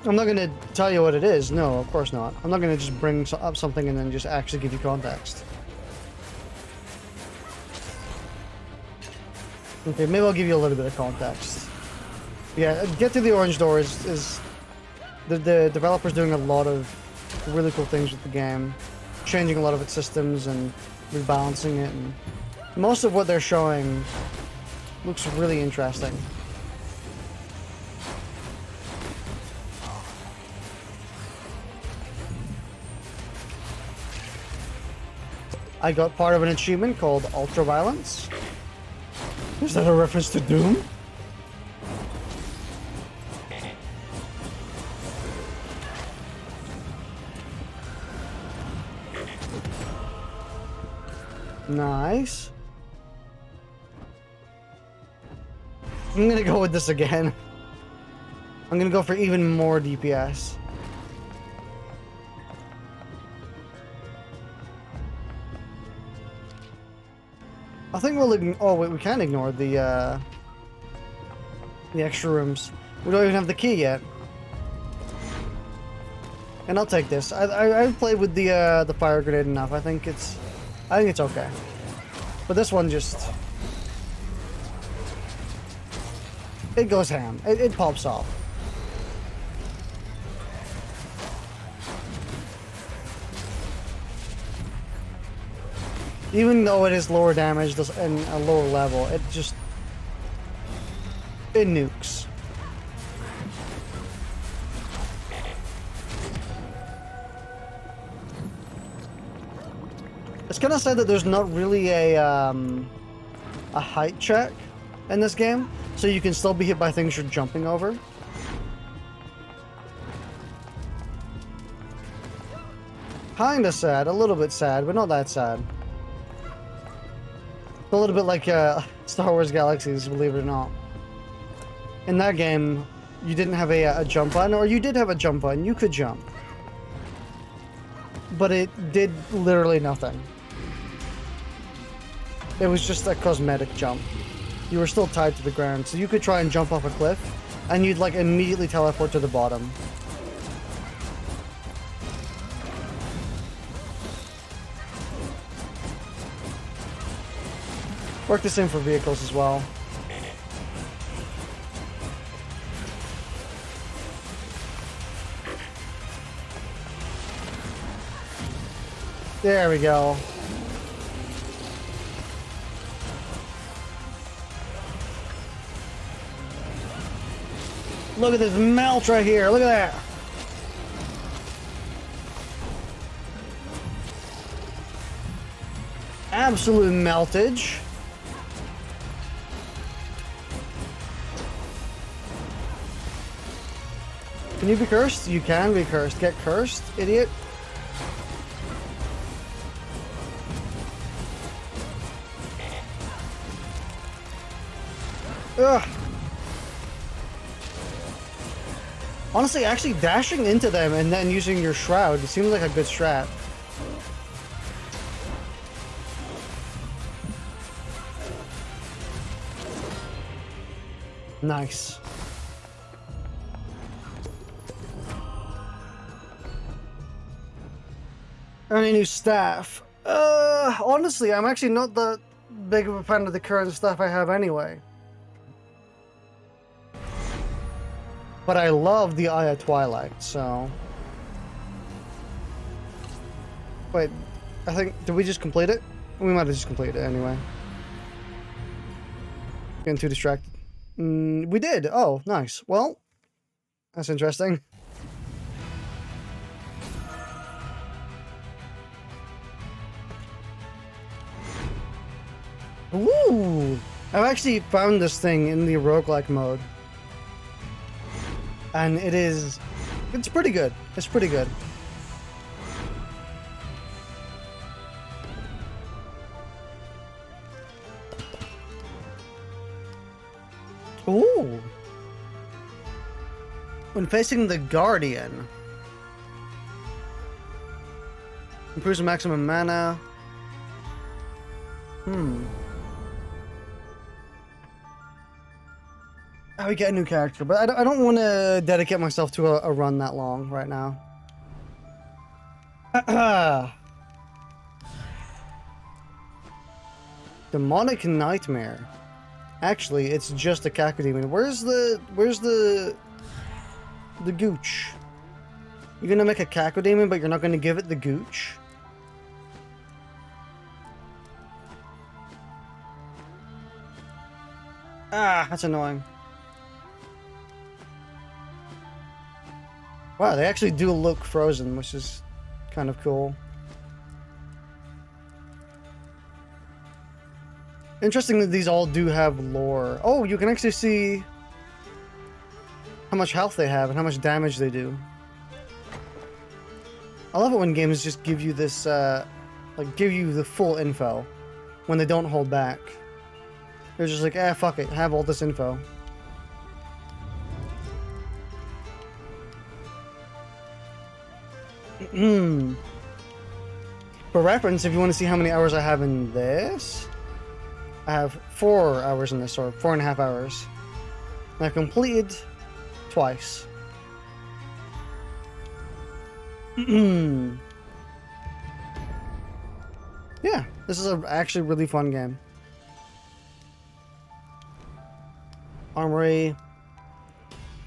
I'm not going to tell you what it is. No, of course not. I'm not going to just bring up something and then just actually give you context. Okay, maybe I'll give you a little bit of context. Yeah, Get to the Orange Door is the developer's doing a lot of really cool things with the game. Changing a lot of its systems and rebalancing it. And most of what they're showing looks really interesting. I got part of an achievement called Ultraviolence. Is that a reference to Doom? Nice. I'm gonna go with this again. I'm gonna go for even more DPS. I think we'll oh wait, we can't ignore the extra rooms. We don't even have the key yet. And I'll take this. I've played with the fire grenade enough. I think it's okay. But this one just... It goes ham. It pops off. Even though it is lower damage and a lower level, it nukes. It's kind of sad that there's not really a height check in this game, so you can still be hit by things you're jumping over. Kinda sad, a little bit sad, but not that sad. A little bit like Star Wars Galaxies, believe it or not. In that game, you didn't have a jump button, or you did have a jump button, you could jump. But it did literally nothing. It was just a cosmetic jump. You were still tied to the ground, so you could try and jump off a cliff, and you'd like immediately teleport to the bottom. Worked the same for vehicles as well. There we go. Look at this melt right here. Look at that. Absolute meltage. Can you be cursed? You can be cursed. Get cursed, idiot. Ugh. Honestly, actually dashing into them and then using your shroud, it seems like a good strat. Nice. Earn a new staff. Honestly, I'm actually not that big of a fan of the current stuff I have anyway. But I love the Eye of Twilight, so... Wait, I think... Did we just complete it? We might have just completed it anyway. Getting too distracted. We did! Oh, nice. Well, that's interesting. Ooh! I've actually found this thing in the roguelike mode. And it's pretty good. It's pretty good. Ooh! When facing the Guardian. Improves the maximum mana. Oh, we get a new character, but I don't want to dedicate myself to a run that long right now. Demonic Nightmare. Actually, it's just a cacodemon. Where's the gooch? You're gonna make a cacodemon, but you're not gonna give it the gooch? Ah, that's annoying. Wow, they actually do look frozen, which is kind of cool. Interesting that these all do have lore. Oh, you can actually see how much health they have and how much damage they do. I love it when games just give you this, like, give you the full info when they don't hold back. They're just like, fuck it, have all this info. For reference, if you want to see how many hours I have in this, I have 4 hours in this, or 4.5 hours. And I've completed twice. Yeah, this is actually a really fun game. Armory.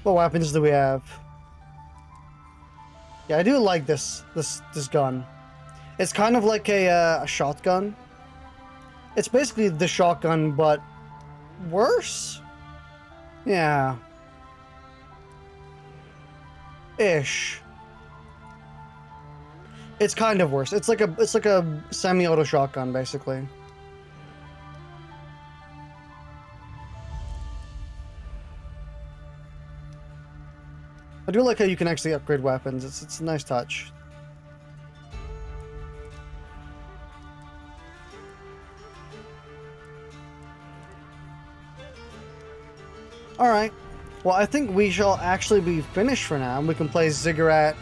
What weapons do we have? Yeah, I do like this gun. It's kind of like a shotgun, It's basically the shotgun, but worse? Yeah. Ish. It's kind of worse. It's like a semi-auto shotgun, basically. I do like how you can actually upgrade weapons. It's a nice touch. Alright. Well, I think we shall actually be finished for now, and we can play Ziggurat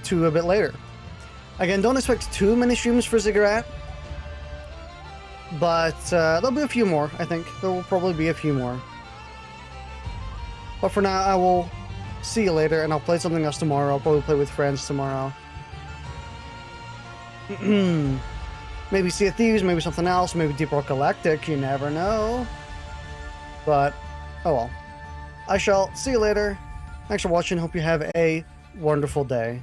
2 a bit later. Again, don't expect too many streams for Ziggurat, but there'll be a few more, I think. There will probably be a few more. But for now, I will see you later, and I'll play something else tomorrow. I'll probably play with friends tomorrow. Maybe Sea of Thieves, maybe something else, maybe Deep Rock Galactic, you never know. But, oh well. I shall see you later. Thanks for watching. Hope you have a wonderful day.